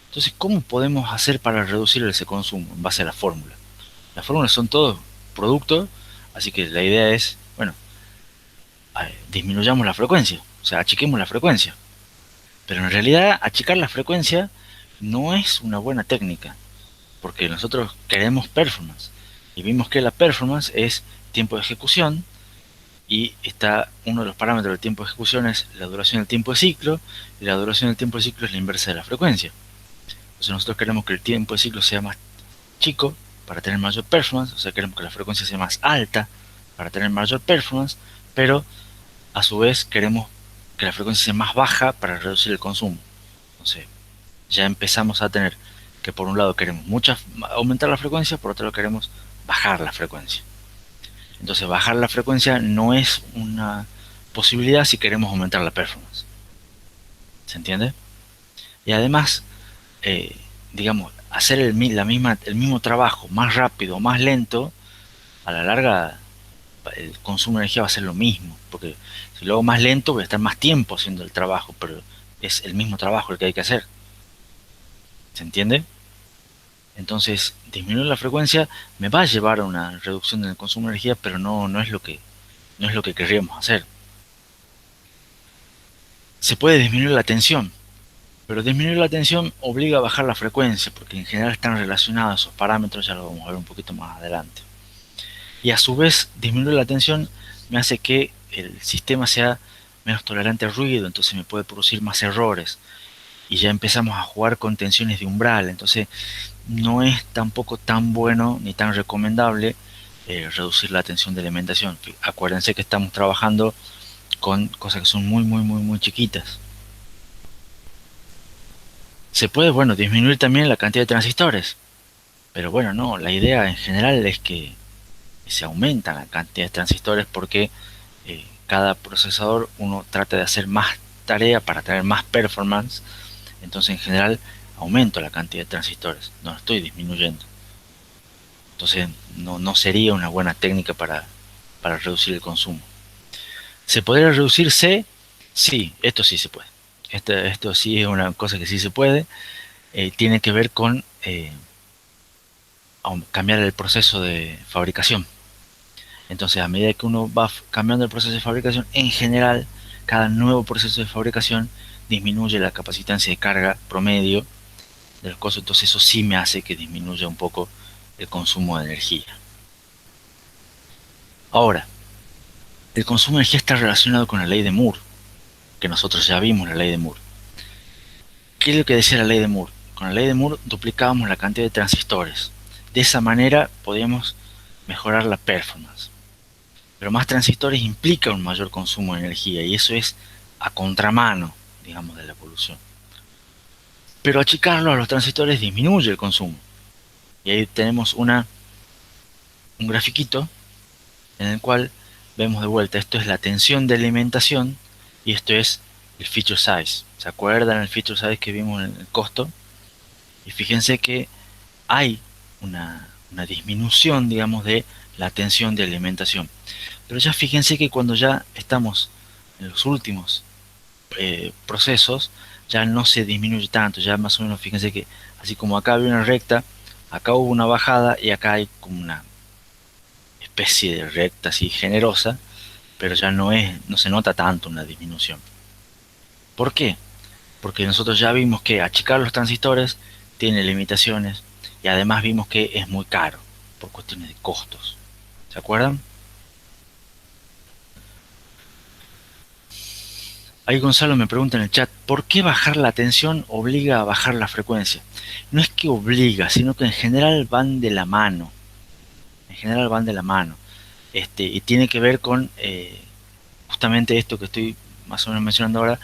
Speaker 1: Entonces, ¿cómo podemos hacer para reducir ese consumo en base a la fórmula? Las fórmulas son todos productos, así que la idea es, bueno, disminuyamos la frecuencia, o sea, achiquemos la frecuencia. Pero en realidad, achicar la frecuencia no es una buena técnica, porque nosotros queremos performance. Y vimos que la performance es tiempo de ejecución, y está uno de los parámetros del tiempo de ejecución es la duración del tiempo de ciclo, y la duración del tiempo de ciclo es la inversa de la frecuencia. Entonces nosotros queremos que el tiempo de ciclo sea más chico para tener mayor performance, o sea, queremos que la frecuencia sea más alta para tener mayor performance, pero a su vez queremos que la frecuencia sea más baja para reducir el consumo. Entonces ya empezamos a tener que por un lado queremos aumentar la frecuencia, por otro lado queremos bajar la frecuencia. Entonces bajar la frecuencia no es una posibilidad si queremos aumentar la performance. ¿Se entiende? Y además, digamos, hacer el mismo trabajo más rápido o más lento, a la larga el consumo de energía va a ser lo mismo, porque si lo hago más lento voy a estar más tiempo haciendo el trabajo, pero es el mismo trabajo el que hay que hacer. ¿Se entiende? Entonces, disminuir la frecuencia me va a llevar a una reducción del consumo de energía, pero no es lo que querríamos hacer. Se puede disminuir la tensión, pero disminuir la tensión obliga a bajar la frecuencia, porque en general están relacionados esos parámetros, ya lo vamos a ver un poquito más adelante. Y a su vez, disminuir la tensión me hace que el sistema sea menos tolerante al ruido, entonces me puede producir más errores. Y ya empezamos a jugar con tensiones de umbral, entonces no es tampoco tan bueno ni tan recomendable reducir la tensión de alimentación. Acuérdense que estamos trabajando con cosas que son muy chiquitas. Se puede, bueno, disminuir también la cantidad de transistores, pero bueno, no, la idea en general es que se aumenta la cantidad de transistores porque cada procesador uno trata de hacer más tarea para tener más performance, entonces en general aumento la cantidad de transistores, no la estoy disminuyendo. Entonces no sería una buena técnica para reducir el consumo. ¿Se podría reducir C? Sí, esto sí se puede. Esto sí es una cosa que sí se puede. Tiene que ver con cambiar el proceso de fabricación. Entonces, a medida que uno va cambiando el proceso de fabricación, en general, cada nuevo proceso de fabricación disminuye la capacitancia de carga promedio de los costos. Entonces, eso sí me hace que disminuya un poco el consumo de energía. Ahora, el consumo de energía está relacionado con la ley de Moore, que nosotros ya vimos la ley de Moore. ¿Qué es lo que decía la ley de Moore? Con la ley de Moore duplicábamos la cantidad de transistores. De esa manera podíamos mejorar la performance. Pero más transistores implica un mayor consumo de energía y eso es a contramano, digamos, de la evolución. Pero achicarlo a los transistores disminuye el consumo. Y ahí tenemos un grafiquito en el cual vemos de vuelta, esto es la tensión de alimentación y esto es el feature size. ¿Se acuerdan el feature size que vimos en el costo? Y fíjense que hay una disminución, digamos, de la tensión de alimentación. Pero ya fíjense que cuando ya estamos en los últimos procesos, ya no se disminuye tanto, ya más o menos fíjense que así como acá había una recta, acá hubo una bajada y acá hay como una especie de recta así generosa, pero ya no se nota tanto una disminución. ¿Por qué? Porque nosotros ya vimos que achicar los transistores tiene limitaciones y además vimos que es muy caro por cuestiones de costos. ¿Se acuerdan? Ahí Gonzalo me pregunta en el chat, ¿por qué bajar la tensión obliga a bajar la frecuencia? No es que obliga, sino que en general van de la mano. En general van de la mano. Y tiene que ver con justamente esto que estoy más o menos mencionando ahora,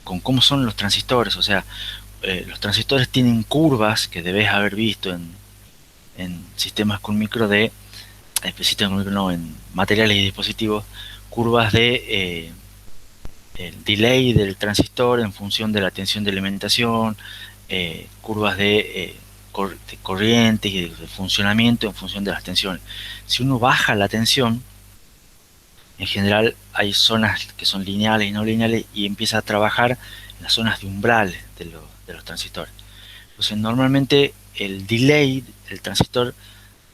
Speaker 1: con cómo son los transistores. O sea, los transistores tienen curvas que debes haber visto en sistemas con micro en materiales y dispositivos, curvas de el delay del transistor en función de la tensión de alimentación, curvas de corriente y de funcionamiento en función de las tensiones. Si uno baja la tensión, En general hay zonas que son lineales y no lineales y empieza a trabajar en las zonas de umbral de los transistores. Entonces normalmente el delay del transistor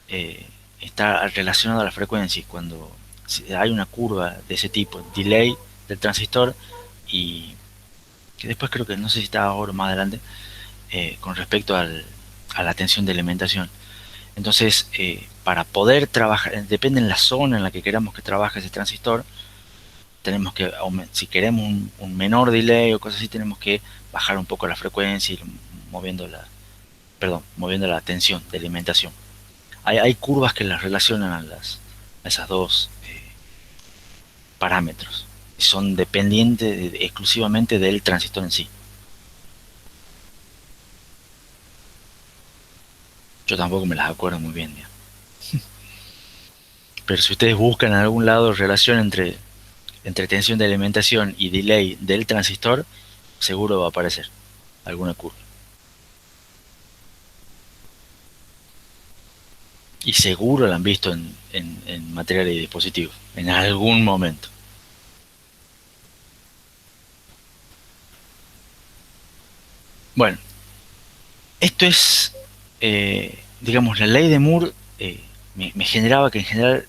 Speaker 1: eh, está relacionado a la frecuencia. Y cuando hay una curva de ese tipo, delay del transistor, y que después creo que no sé si está ahora o más adelante, con respecto a la tensión de alimentación. Entonces, para poder trabajar, depende de la zona en la que queramos que trabaje ese transistor, tenemos que, si queremos un menor delay o cosas así, tenemos que bajar un poco la frecuencia y moviendo moviendo la tensión de alimentación. Hay curvas que las relacionan a esas dos parámetros y son dependientes exclusivamente del transistor en sí. Yo tampoco me las acuerdo muy bien, digamos. Pero si ustedes buscan en algún lado relación entre tensión de alimentación y delay del transistor, seguro va a aparecer alguna curva. Y seguro la han visto en material y dispositivos, en algún momento. Bueno, esto es, digamos, la ley de Moore me generaba que en general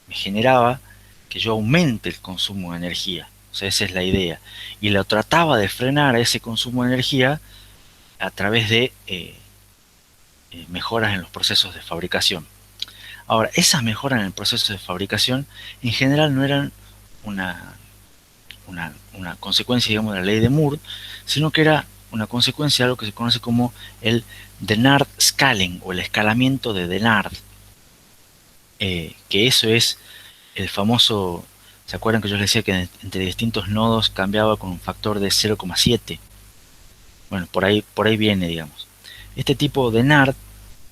Speaker 1: me generaba que yo aumente el consumo de energía. O sea, esa es la idea. Y lo trataba de frenar ese consumo de energía a través de mejoras en los procesos de fabricación. Ahora, esas mejoras en el proceso de fabricación en general no eran una, una consecuencia, digamos, de la ley de Moore, sino que era una consecuencia de algo que se conoce como el Dennard scaling o el escalamiento de Dennard. Que eso es el famoso, ¿se acuerdan que yo les decía que entre distintos nodos cambiaba con un factor de 0,7? Bueno, por ahí viene, digamos. Este tipo de Dennard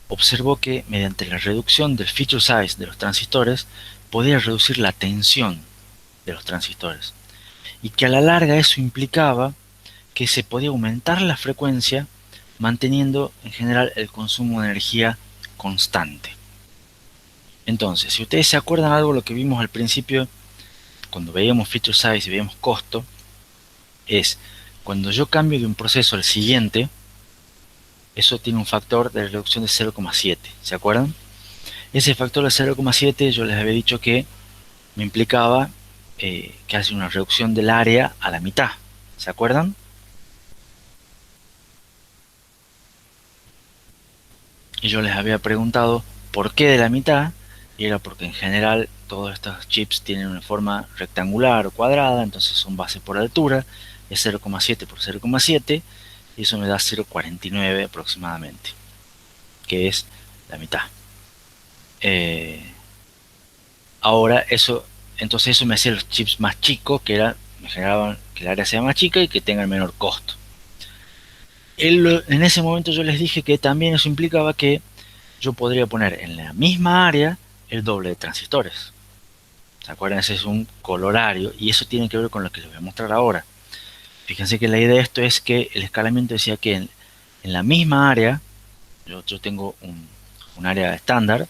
Speaker 1: observó que mediante la reducción del feature size de los transistores podía reducir la tensión de los transistores y que a la larga eso implicaba que se podía aumentar la frecuencia manteniendo en general el consumo de energía constante. Entonces, si ustedes se acuerdan algo de lo que vimos al principio cuando veíamos feature size y veíamos costo, es cuando yo cambio de un proceso al siguiente, eso tiene un factor de reducción de 0,7, ¿se acuerdan? Ese factor de 0,7 yo les había dicho que me implicaba que hace una reducción del área a la mitad, ¿se acuerdan? Y yo les había preguntado por qué de la mitad, y era porque en general todos estos chips tienen una forma rectangular o cuadrada, entonces son base por altura, es 0,7 por 0,7, y eso me da 0,49 aproximadamente, que es la mitad. Ahora entonces eso me hacía los chips más chicos, me generaban que el área sea más chica y que tenga el menor costo. En ese momento yo les dije que también eso implicaba que yo podría poner en la misma área el doble de transistores. ¿Se acuerdan? Ese es un colorario y eso tiene que ver con lo que les voy a mostrar ahora. Fíjense que la idea de esto es que el escalamiento decía que en la misma área, yo tengo un área estándar,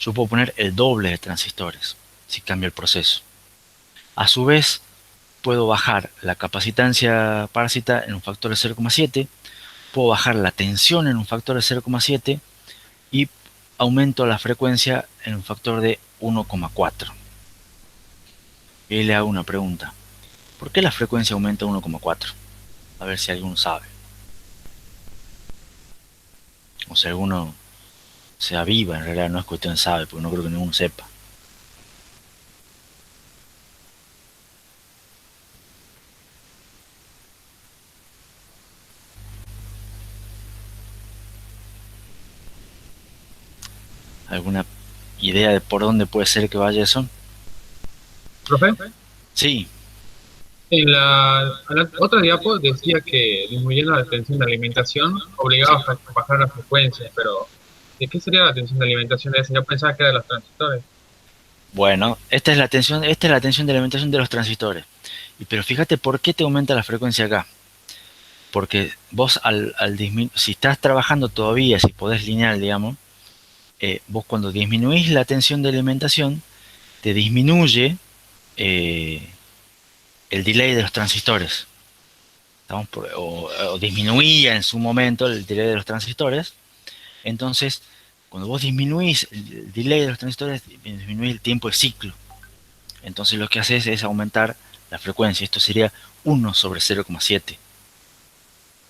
Speaker 1: yo puedo poner el doble de transistores si cambio el proceso. A su vez, puedo bajar la capacitancia parásita en un factor de 0,7, puedo bajar la tensión en un factor de 0,7 y aumento la frecuencia en un factor de 1,4. Y le hago una pregunta. ¿Por qué la frecuencia aumenta 1,4? A ver si alguno sabe. O si alguno se aviva, en realidad no es cuestión de sabe, porque no creo que ninguno sepa. ¿Alguna idea de por dónde puede ser que vaya eso?
Speaker 2: ¿Profe?
Speaker 1: Sí.
Speaker 2: En la otra diapo decía que disminuyendo la tensión de alimentación obligaba a bajar la frecuencia, pero ¿de qué sería la tensión de alimentación esa? Yo pensaba que era de los transistores.
Speaker 1: Bueno, esta es la tensión de alimentación de los transistores. Pero fíjate por qué te aumenta la frecuencia acá. Porque vos si estás trabajando todavía, si podés lineal, digamos, vos cuando disminuís la tensión de alimentación, te disminuye eh, el delay de los transistores. O disminuía en su momento el delay de los transistores. Entonces, cuando vos disminuís el delay de los transistores, disminuís el tiempo de ciclo. Entonces lo que haces es aumentar la frecuencia. Esto sería 1 sobre 0,7.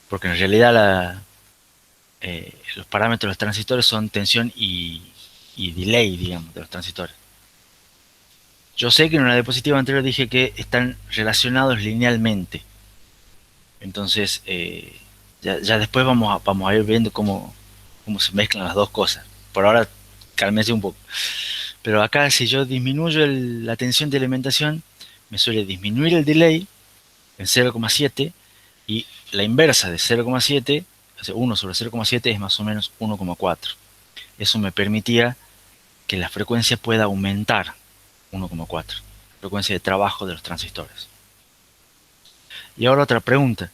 Speaker 1: Porque en realidad los parámetros de los transistores son tensión y delay, digamos, de los transistores. Yo sé que en una diapositiva anterior dije que están relacionados linealmente. Entonces, ya después vamos a ir viendo cómo se mezclan las dos cosas. Por ahora, cálmese un poco. Pero acá, si yo disminuyo la tensión de alimentación, me suele disminuir el delay en 0,7 y la inversa de 0,7, o sea, 1 sobre 0,7 es más o menos 1,4. Eso me permitía que la frecuencia pueda aumentar 1,4, frecuencia de trabajo de los transistores. Y ahora otra pregunta.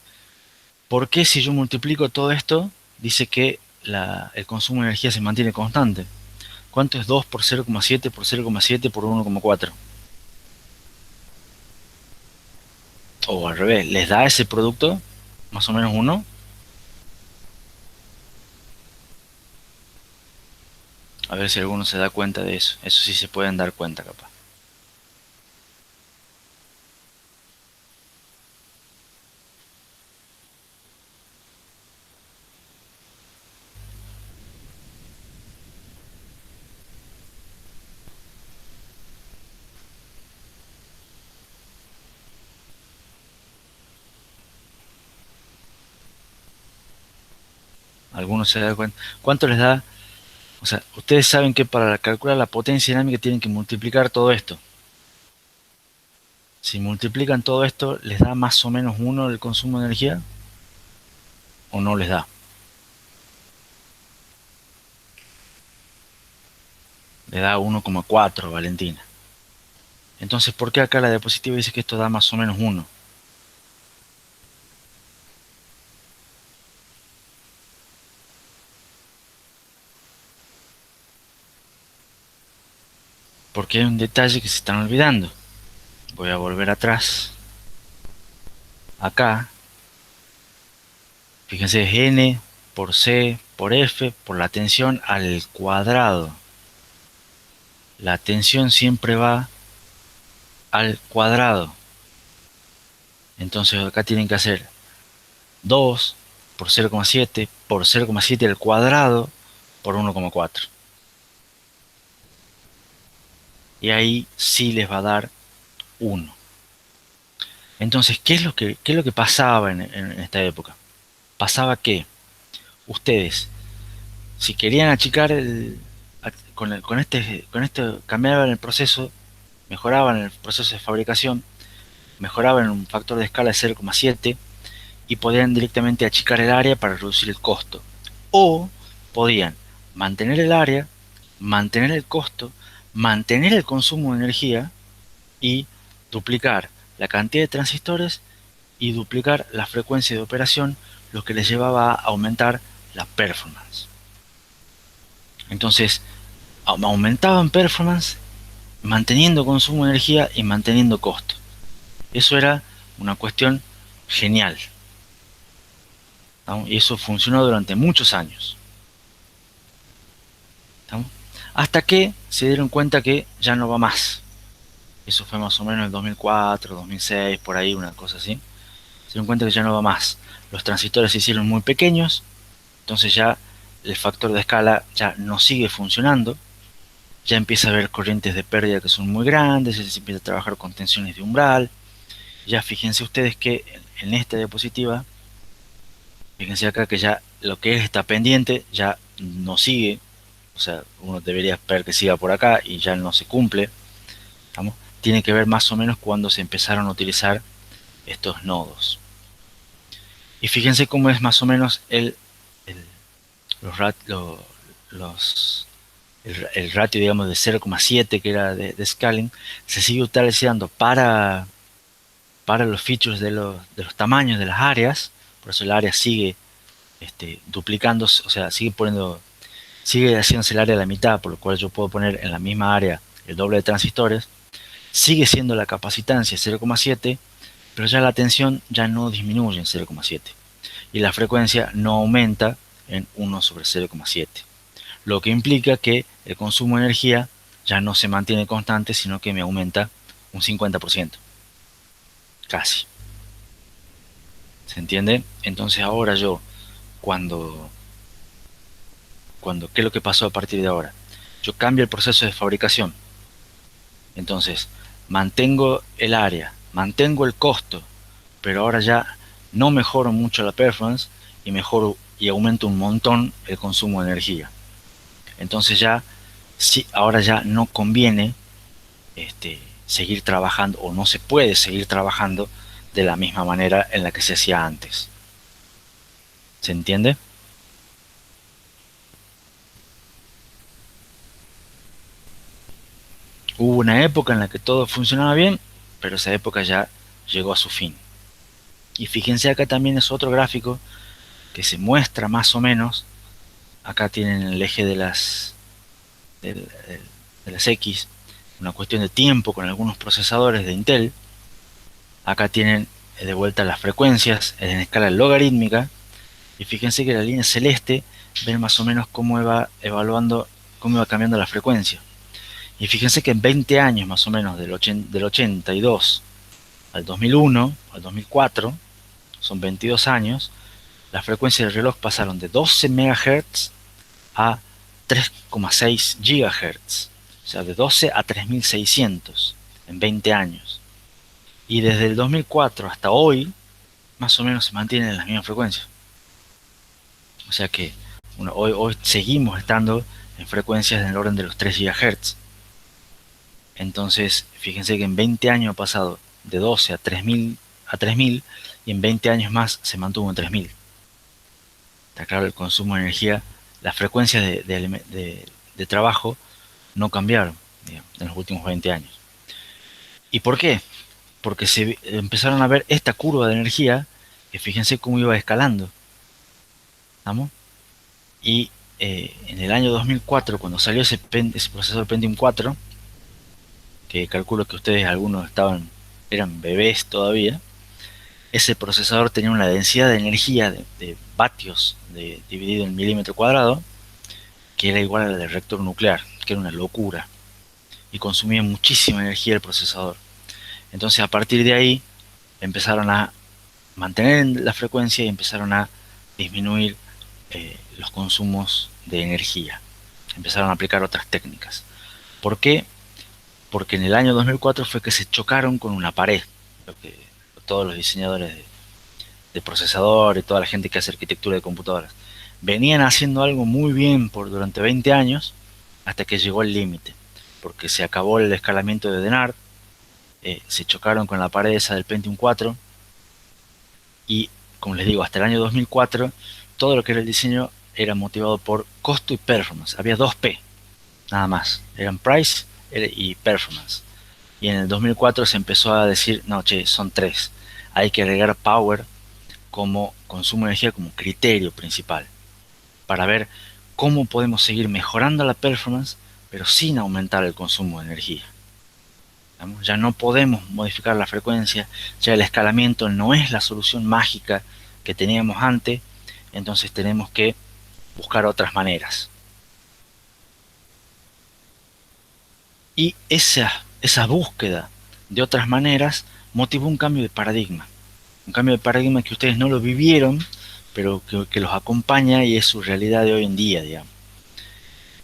Speaker 1: ¿Por qué si yo multiplico todo esto, dice que el consumo de energía se mantiene constante? ¿Cuánto es 2 por 0,7 por 0,7 por 1,4? O al revés, ¿les da ese producto? Más o menos 1. A ver si alguno se da cuenta de eso. Eso sí se pueden dar cuenta, capaz. ¿Alguno se da cuenta? ¿Cuánto les da? O sea, ustedes saben que para calcular la potencia dinámica tienen que multiplicar todo esto. Si multiplican todo esto, ¿les da más o menos 1 el consumo de energía? ¿O no les da? Le da 1,4, Valentina. Entonces, ¿por qué acá la diapositiva dice que esto da más o menos 1? Porque hay un detalle que se están olvidando. Voy a volver atrás. Acá, fíjense, es n por c por f por la tensión al cuadrado. La tensión siempre va al cuadrado. Entonces acá tienen que hacer 2 por 0,7 por 0,7 al cuadrado por 1,4. Y ahí sí les va a dar 1. Entonces, ¿qué es lo que pasaba en esta época? Pasaba que ustedes, si querían achicar con este cambiaban el proceso, mejoraban el proceso de fabricación, mejoraban un factor de escala de 0,7 y podían directamente achicar el área para reducir el costo. O podían mantener el área, mantener el costo, mantener el consumo de energía y duplicar la cantidad de transistores y duplicar la frecuencia de operación, lo que les llevaba a aumentar la performance. Entonces, aumentaban performance manteniendo consumo de energía y manteniendo costo. Eso era una cuestión genial, ¿no? Y eso funcionó durante muchos años, ¿no? Hasta que se dieron cuenta que ya no va más. Eso fue más o menos en el 2004, 2006, por ahí, una cosa así. Se dieron cuenta que ya no va más. Los transistores se hicieron muy pequeños, entonces ya el factor de escala ya no sigue funcionando. Ya empieza a haber corrientes de pérdida que son muy grandes, se empieza a trabajar con tensiones de umbral. Ya fíjense ustedes que en esta diapositiva, fíjense acá que ya lo que está pendiente ya no sigue. O sea, uno debería esperar que siga por acá y ya no se cumple. ¿Estamos? Tiene que ver más o menos cuando se empezaron a utilizar estos nodos. Y fíjense cómo es más o menos el ratio, digamos, de 0,7 que era de scaling, se sigue utilizando para los features de los tamaños de las áreas. Por eso el área sigue duplicándose, o sea, sigue haciéndose el área a la mitad, por lo cual yo puedo poner en la misma área el doble de transistores. Sigue siendo la capacitancia 0,7, pero ya la tensión ya no disminuye en 0,7 y la frecuencia no aumenta en 1 sobre 0,7, lo que implica que el consumo de energía ya no se mantiene constante, sino que me aumenta un 50%, casi. ¿Se entiende? Entonces ahora yo, cuando, ¿qué es lo que pasó a partir de ahora? Yo cambio el proceso de fabricación. Entonces, mantengo el área, mantengo el costo, pero ahora ya no mejoro mucho la performance y mejoro y aumento un montón el consumo de energía. Entonces ya, sí, ahora ya no conviene seguir trabajando, o no se puede seguir trabajando de la misma manera en la que se hacía antes. ¿Se entiende? Hubo una época en la que todo funcionaba bien, pero esa época ya llegó a su fin. Y fíjense, acá también es otro gráfico que se muestra más o menos. Acá tienen el eje de las X, una cuestión de tiempo con algunos procesadores de Intel. Acá tienen de vuelta las frecuencias en escala logarítmica. Y fíjense que la línea celeste ven más o menos cómo va evaluando, cómo va cambiando la frecuencia. Y fíjense que en 20 años más o menos, del 82 al 2001, al 2004, son 22 años, las frecuencias del reloj pasaron de 12 MHz a 3,6 GHz. O sea, de 12 a 3600 en 20 años. Y desde el 2004 hasta hoy, más o menos se mantienen en las mismas frecuencias. O sea que hoy seguimos estando en frecuencias en el orden de los 3 GHz. Entonces, fíjense que en 20 años ha pasado de 12 a 3000 y en 20 años más se mantuvo en 3000. Está claro, el consumo de energía, las frecuencias de trabajo no cambiaron, digamos, en los últimos 20 años. ¿Y por qué? Porque se empezaron a ver esta curva de energía, que fíjense cómo iba escalando. ¿Estamos? Y en el año 2004, cuando salió ese procesador Pentium 4, que calculo que ustedes algunos eran bebés todavía, ese procesador tenía una densidad de energía de vatios dividido en milímetro cuadrado, que era igual a la del reactor nuclear, que era una locura, y consumía muchísima energía el procesador. Entonces, a partir de ahí empezaron a mantener la frecuencia y empezaron a disminuir los consumos de energía. Empezaron a aplicar otras técnicas. ¿Por qué? Porque en el año 2004 fue que se chocaron con una pared. Lo que todos los diseñadores de procesador y toda la gente que hace arquitectura de computadoras venían haciendo algo muy bien durante 20 años, hasta que llegó el límite, porque se acabó el escalamiento de Dennard, se chocaron con la pared esa del Pentium 4 y, como les digo, hasta el año 2004 todo lo que era el diseño era motivado por costo y performance. Había dos P, nada más, eran price y performance. Y en el 2004 se empezó a decir, no, che, son tres, hay que agregar power como consumo de energía como criterio principal, para ver cómo podemos seguir mejorando la performance, pero sin aumentar el consumo de energía. Ya no podemos modificar la frecuencia, ya el escalamiento no es la solución mágica que teníamos antes, entonces tenemos que buscar otras maneras. Y esa búsqueda de otras maneras motivó un cambio de paradigma. Un cambio de paradigma que ustedes no lo vivieron, pero que los acompaña y es su realidad de hoy en día, digamos.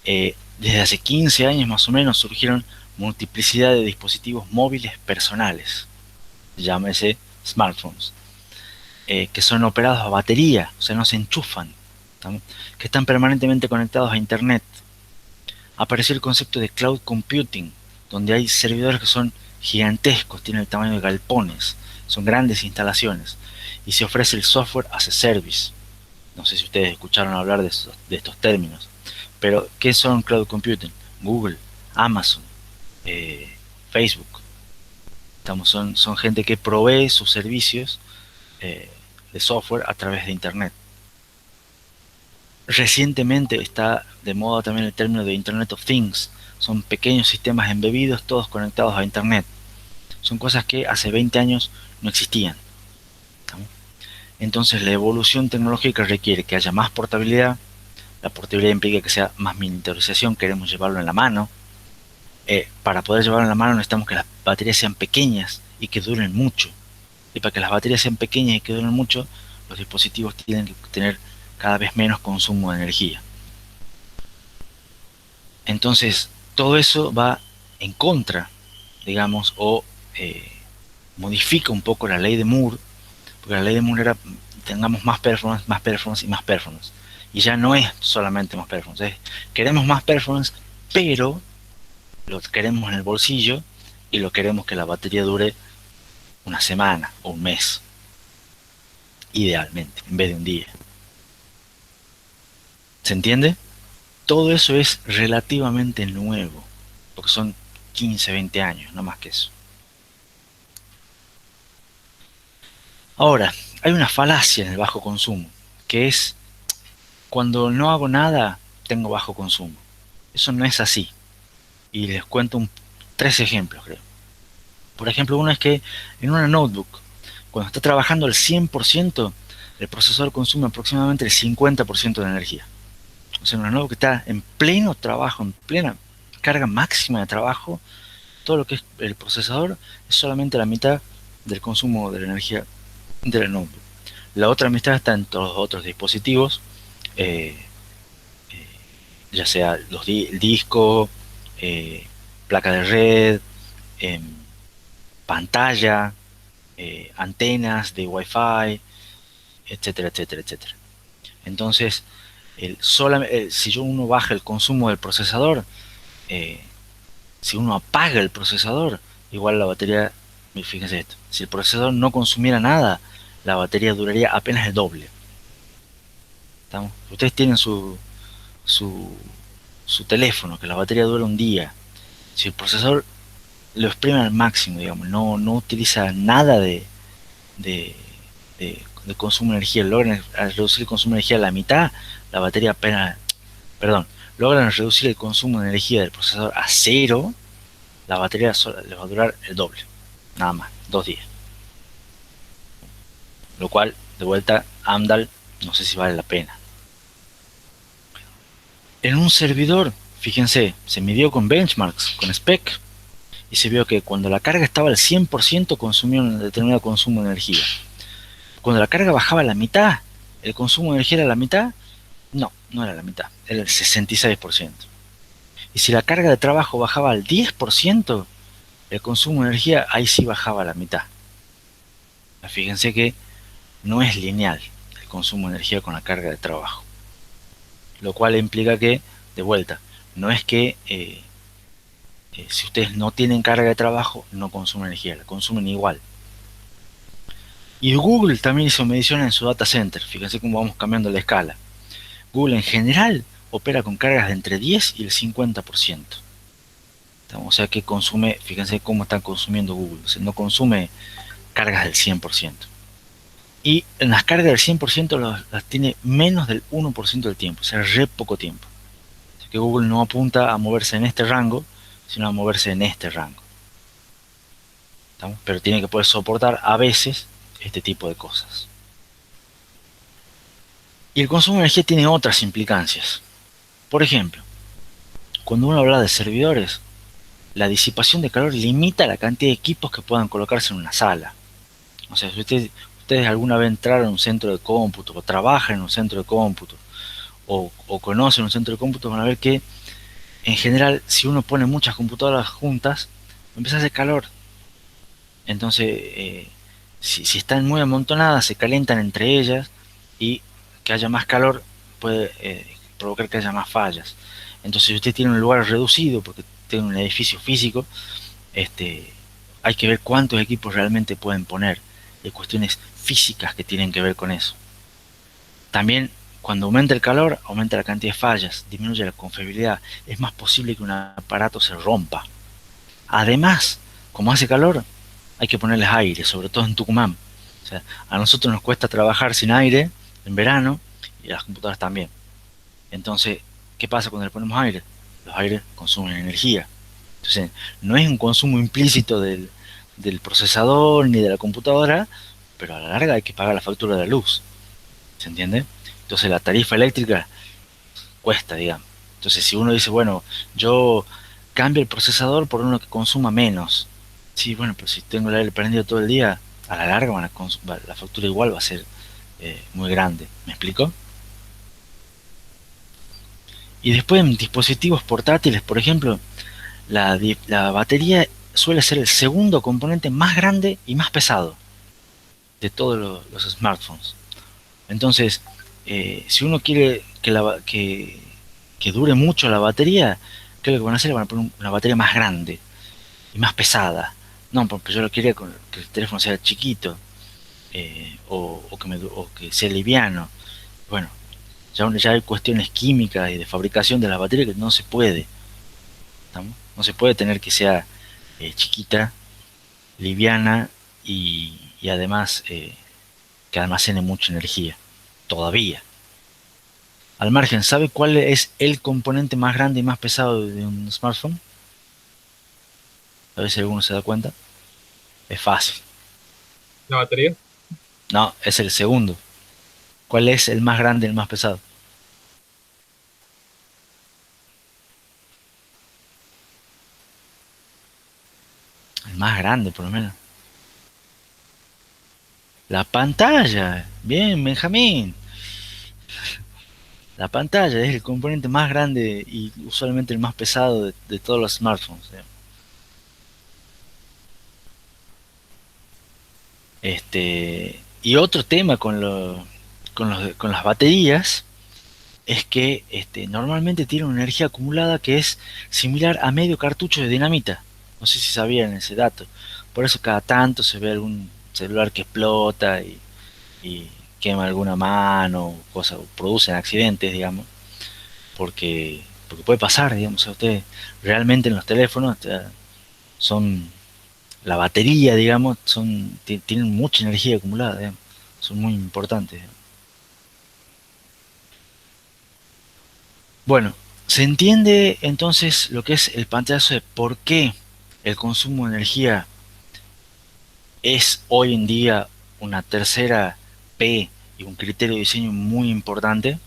Speaker 1: Desde hace 15 años más o menos surgieron multiplicidad de dispositivos móviles personales, llámese smartphones, que son operados a batería, o sea, no se enchufan, ¿sí? Que están permanentemente conectados a internet. Apareció el concepto de cloud computing, donde hay servidores que son gigantescos, tienen el tamaño de galpones, son grandes instalaciones, y se ofrece el software as a service. No sé si ustedes escucharon hablar de estos términos, pero ¿qué son cloud computing? Google, Amazon, Facebook. Son gente que provee sus servicios de software a través de internet. Recientemente está de moda también el término de Internet of Things. Son pequeños sistemas embebidos, todos conectados a internet. son cosas que hace 20 años no existían. ¿Estamos? Entonces la evolución tecnológica requiere que haya más portabilidad. La portabilidad implica que sea más miniaturización, queremos llevarlo en la mano. Para poder llevarlo en la mano necesitamos que las baterías sean pequeñas y que duren mucho. Y para que las baterías sean pequeñas y que duren mucho, los dispositivos tienen que tener cada vez menos consumo de energía. Entonces, todo eso va en contra, digamos, o modifica un poco la ley de Moore, porque la ley de Moore era tengamos más performance, más performance y más performance. Y ya no es solamente más performance, queremos más performance, pero lo queremos en el bolsillo y lo queremos que la batería dure una semana o un mes, idealmente, en vez de un día. ¿Se entiende? Todo eso es relativamente nuevo, porque son 15, 20 años, no más que eso. Ahora, hay una falacia en el bajo consumo, que es cuando no hago nada, tengo bajo consumo. Eso no es así. Y les cuento 3 ejemplos, creo. Por ejemplo, uno es que en una notebook, cuando está trabajando al 100%, el procesador consume aproximadamente el 50% de energía. O sea, en una notebook que está en pleno trabajo, en plena carga máxima de trabajo, todo lo que es el procesador es solamente la mitad del consumo de la energía de la notebook. La otra mitad está en todos los otros dispositivos, eh, ya sea el disco, placa de red, eh, pantalla, antenas de Wi-Fi, etcétera, etcétera, etcétera. Entonces, si uno baja el consumo del procesador, si uno apaga el procesador, igual la batería, fíjense esto, si el procesador no consumiera nada, la batería duraría apenas el doble. ¿Estamos? Ustedes tienen su teléfono, que la batería dura un día. Si el procesador lo exprime al máximo, digamos, no utiliza nada de consumo de energía, logran reducir el consumo de energía a la mitad, la batería apenas, logran reducir el consumo de energía del procesador a cero, la batería les va a durar el doble, nada más, 2 días. Lo cual, de vuelta, AMDAL, no sé si vale la pena. En un servidor, fíjense, se midió con benchmarks, con spec, y se vio que cuando la carga estaba al 100% consumía un determinado consumo de energía. Cuando la carga bajaba a la mitad, el consumo de energía era la mitad, no era la mitad, era el 66%. Y si la carga de trabajo bajaba al 10%, el consumo de energía ahí sí bajaba a la mitad. Fíjense que no es lineal el consumo de energía con la carga de trabajo. Lo cual implica que, de vuelta, no es que si ustedes no tienen carga de trabajo, no consumen energía, la consumen igual. Y Google también hizo mediciones en su data center. Fíjense cómo vamos cambiando la escala. Google en general opera con cargas de entre 10 y el 50%. O sea que consume, fíjense cómo está consumiendo Google. O sea, no consume cargas del 100%. Y en las cargas del 100% las tiene menos del 1% del tiempo. O sea, re poco tiempo. O sea que Google no apunta a moverse en este rango, sino a moverse en este rango. ¿Estamos? Pero tiene que poder soportar a veces este tipo de cosas. Y el consumo de energía tiene otras implicancias. Por ejemplo, cuando uno habla de servidores, la disipación de calor limita la cantidad de equipos que puedan colocarse en una sala. O sea, si ustedes alguna vez entraron a un centro de cómputo, o trabajan en un centro de cómputo, o conocen un centro de cómputo, van a ver que en general, si uno pone muchas computadoras juntas, empieza a hacer calor. Entonces, si están muy amontonadas, se calientan entre ellas, y que haya más calor puede provocar que haya más fallas. Entonces, si usted tiene un lugar reducido, porque tiene un edificio físico, hay que ver cuántos equipos realmente pueden poner. Hay cuestiones físicas que tienen que ver con eso. También, cuando aumenta el calor, aumenta la cantidad de fallas, disminuye la confiabilidad, es más posible que un aparato se rompa. Además, como hace calor, hay que ponerles aire, sobre todo en Tucumán. O sea, a nosotros nos cuesta trabajar sin aire en verano, y a las computadoras también. Entonces, ¿qué pasa cuando le ponemos aire? Los aires consumen energía. Entonces, no es un consumo implícito de del procesador ni de la computadora, pero a la larga hay que pagar la factura de la luz, ¿se entiende? Entonces la tarifa eléctrica cuesta, digamos. Entonces si uno dice, bueno, yo cambio el procesador por uno que consuma menos, sí, bueno, pero si tengo el aire prendido todo el día, a la larga la factura igual va a ser muy grande, ¿me explico? Y después en dispositivos portátiles, por ejemplo, la batería suele ser el segundo componente más grande y más pesado de todos los smartphones. Entonces, si uno quiere que dure mucho la batería, ¿qué es lo que van a hacer? Van a poner una batería más grande y más pesada. No, porque yo lo quería que el teléfono sea chiquito, o que sea liviano. Bueno, ya hay cuestiones químicas y de fabricación de la batería que no se puede. ¿Estamos? No se puede tener que sea chiquita, liviana y además que almacene mucha energía. Todavía. Al margen, ¿sabe cuál es el componente más grande y más pesado de un smartphone? A ver si alguno se da cuenta. Es fácil.
Speaker 2: ¿La batería?
Speaker 1: No, es el segundo. ¿Cuál es el más grande y el más pesado? El más grande, por lo menos. La pantalla. Bien, Benjamín. La pantalla es el componente más grande y usualmente el más pesado de todos los smartphones. Y otro tema con las baterías es que normalmente tienen una energía acumulada que es similar a medio cartucho de dinamita. No sé si sabían ese dato. Por eso cada tanto se ve algún celular que explota y quema alguna mano, cosa, producen accidentes, digamos, porque puede pasar, digamos, a ustedes realmente en los teléfonos son la batería, digamos, tienen mucha energía acumulada, digamos, son muy importantes, digamos. Bueno, se entiende entonces lo que es el pantallazo de por qué el consumo de energía es hoy en día una tercera P y un criterio de diseño muy importante.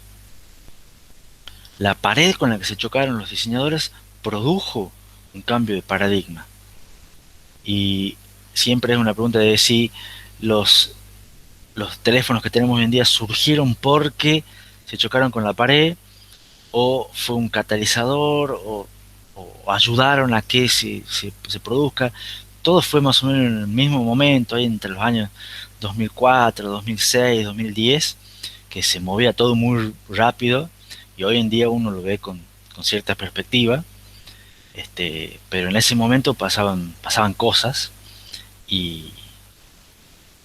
Speaker 1: La pared con la que se chocaron los diseñadores produjo un cambio de paradigma. Y siempre es una pregunta de si los, los teléfonos que tenemos hoy en día surgieron porque se chocaron con la pared o fue un catalizador o ayudaron a que se produzca. Todo fue más o menos en el mismo momento, ahí entre los años 2004, 2006, 2010, que se movía todo muy rápido y hoy en día uno lo ve con cierta perspectiva, pero en ese momento pasaban cosas y,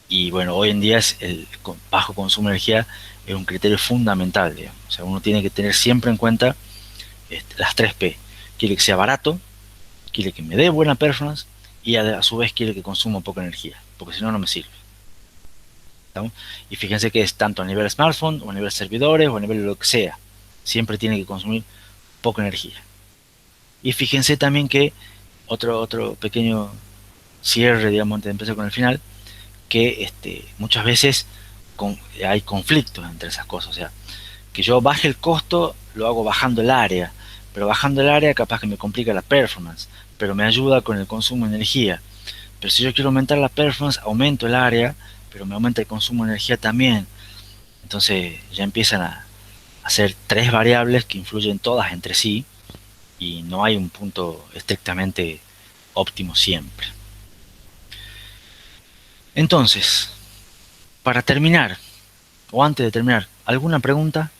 Speaker 1: y bueno, hoy en día el bajo consumo de energía es un criterio fundamental, digamos. O sea, uno tiene que tener siempre en cuenta las tres P. Quiere que sea barato, quiere que me dé buena performance y a su vez quiere que consuma poca energía, porque si no, no me sirve. ¿Estamos? Y fíjense que es tanto a nivel smartphone, o a nivel servidores, o a nivel de lo que sea. Siempre tiene que consumir poca energía. Y fíjense también que otro pequeño cierre, digamos, antes de empezar con el final, que muchas veces hay conflictos entre esas cosas. O sea, que yo baje el costo, lo hago bajando el área, pero bajando el área capaz que me complica la performance, pero me ayuda con el consumo de energía. Pero si yo quiero aumentar la performance, aumento el área, pero me aumenta el consumo de energía también. Entonces ya empiezan a ser tres variables que influyen todas entre sí y no hay un punto estrictamente óptimo siempre. Entonces, para terminar, o antes de terminar, ¿alguna pregunta?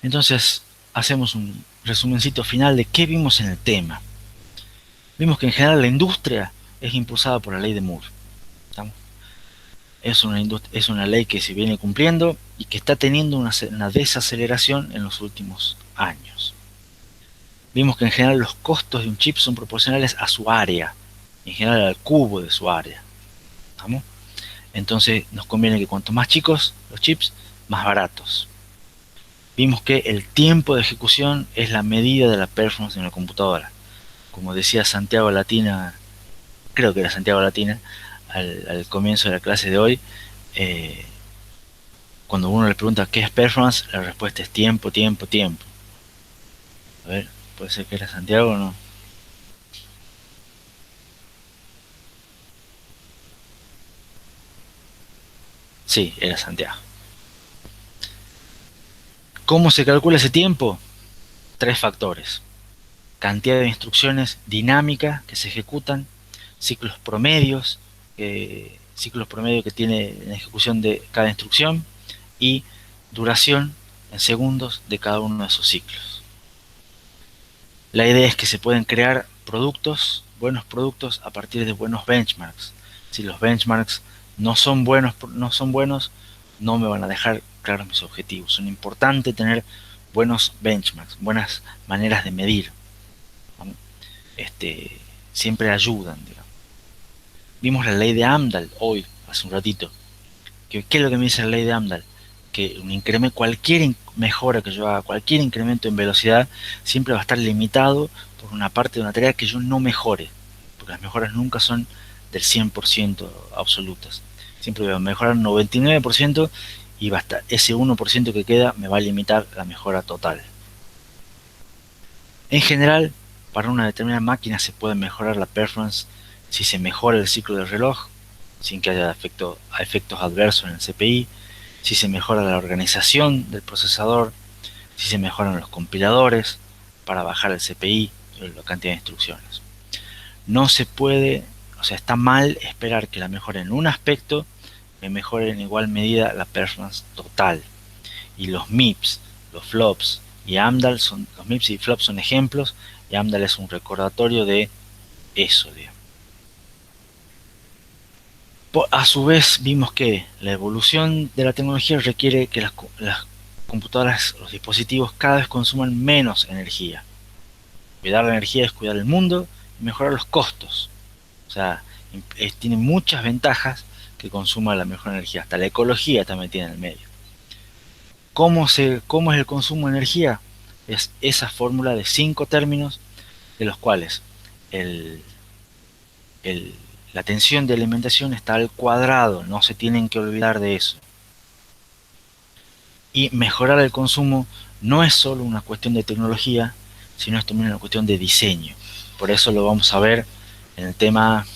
Speaker 1: Entonces, hacemos un resumencito final de qué vimos en el tema. Vimos que en general la industria es impulsada por la ley de Moore. ¿Estamos? Es una ley que se viene cumpliendo y que está teniendo una desaceleración en los últimos años. Vimos que en general los costos de un chip son proporcionales a su área, en general al cubo de su área. ¿Estamos? Entonces nos conviene que cuanto más chicos los chips, más baratos. vimos que el tiempo de ejecución es la medida de la performance en la computadora. Como decía Santiago Latina, creo que era Santiago Latina, al comienzo de la clase de hoy, eh, cuando uno le pregunta qué es performance, la respuesta es tiempo, tiempo, tiempo. A ver, puede ser que era Santiago o no. Sí, era Santiago. ¿Cómo se calcula ese tiempo? Tres factores: cantidad de instrucciones dinámicas que se ejecutan, ciclos promedios, ciclos promedio que tiene en ejecución de cada instrucción, y duración en segundos de cada uno de esos ciclos. La idea es que se pueden crear productos, buenos productos, a partir de buenos benchmarks. Si los benchmarks no son buenos, no me van a dejar claros mis objetivos. Son importantes tener buenos benchmarks, buenas maneras de medir. Este, siempre ayudan, digamos. Vimos la ley de Amdahl hoy, hace un ratito. ¿Qué es lo que me dice la ley de Amdahl? Que cualquier mejora que yo haga, cualquier incremento en velocidad, siempre va a estar limitado por una parte de una tarea que yo no mejore, porque las mejoras nunca son del 100% absolutas. Siempre voy a mejorar un 99% y va a estar, ese 1% que queda me va a limitar la mejora total. En general, para una determinada máquina se puede mejorar la performance si se mejora el ciclo del reloj, sin que haya efectos adversos en el CPI, si se mejora la organización del procesador, si se mejoran los compiladores para bajar el CPI, la cantidad de instrucciones. No se puede, o sea, está mal esperar que la mejore en un aspecto que mejore en igual medida la performance total. Y los MIPS, los flops y Amdahl son, los MIPS y flops son ejemplos, y Amdahl es un recordatorio de eso, digamos. A su vez, vimos que la evolución de la tecnología requiere que las computadoras, los dispositivos, cada vez consuman menos energía. Cuidar la energía es cuidar el mundo y mejorar los costos. O sea, tiene muchas ventajas que consuma la mejor energía. Hasta la ecología está metida en el medio. ¿Cómo es el consumo de energía? Es esa fórmula de 5 términos, de los cuales el, la tensión de alimentación está al cuadrado, no se tienen que olvidar de eso. Y mejorar el consumo no es solo una cuestión de tecnología, sino es también una cuestión de diseño. Por eso lo vamos a ver en el tema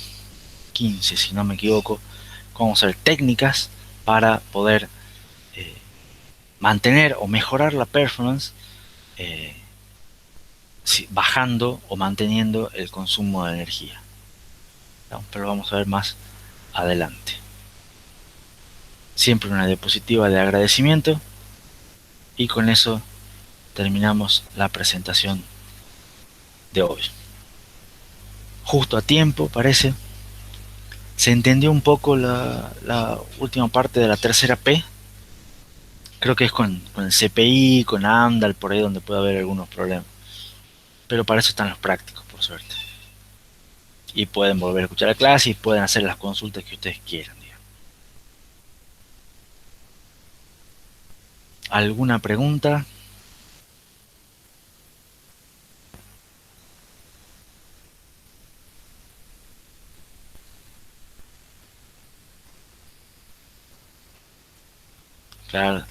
Speaker 1: 15, si no me equivoco. Vamos a ver técnicas para poder mantener o mejorar la performance bajando o manteniendo el consumo de energía. Pero lo vamos a ver más adelante. Siempre una diapositiva de agradecimiento, y con eso terminamos la presentación de hoy. Justo a tiempo, parece. Se entendió un poco la última parte de la tercera P. Creo que es con el CPI, con Amdahl, por ahí donde puede haber algunos problemas. Pero para eso están los prácticos, por suerte. Y pueden volver a escuchar la clase y pueden hacer las consultas que ustedes quieran. ¿Alguna pregunta? Claro.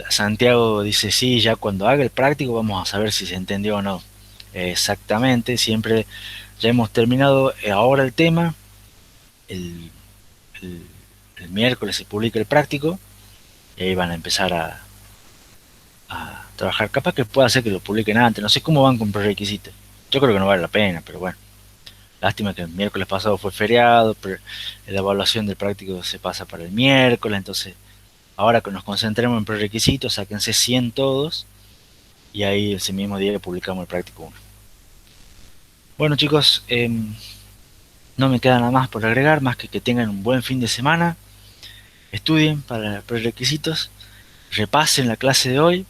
Speaker 1: Santiago dice, sí, ya cuando haga el práctico vamos a saber si se entendió o no. Exactamente, siempre ya hemos terminado ahora el tema. El, el, el miércoles se publica el práctico y ahí van a empezar a trabajar. Capaz que pueda ser que lo publiquen antes, no sé cómo van con prerequisitos. Yo creo que no vale la pena, pero bueno. Lástima que el miércoles pasado fue feriado, pero la evaluación del práctico se pasa para el miércoles, entonces ahora que nos concentremos en prerequisitos, sáquense 100 todos y ahí ese mismo día publicamos el práctico 1. Bueno chicos, no me queda nada más por agregar, más que tengan un buen fin de semana, estudien para prerequisitos, repasen la clase de hoy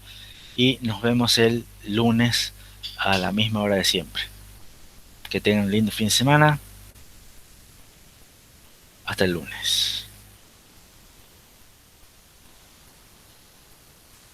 Speaker 1: y nos vemos el lunes a la misma hora de siempre. Que tengan un lindo fin de semana. Hasta el lunes.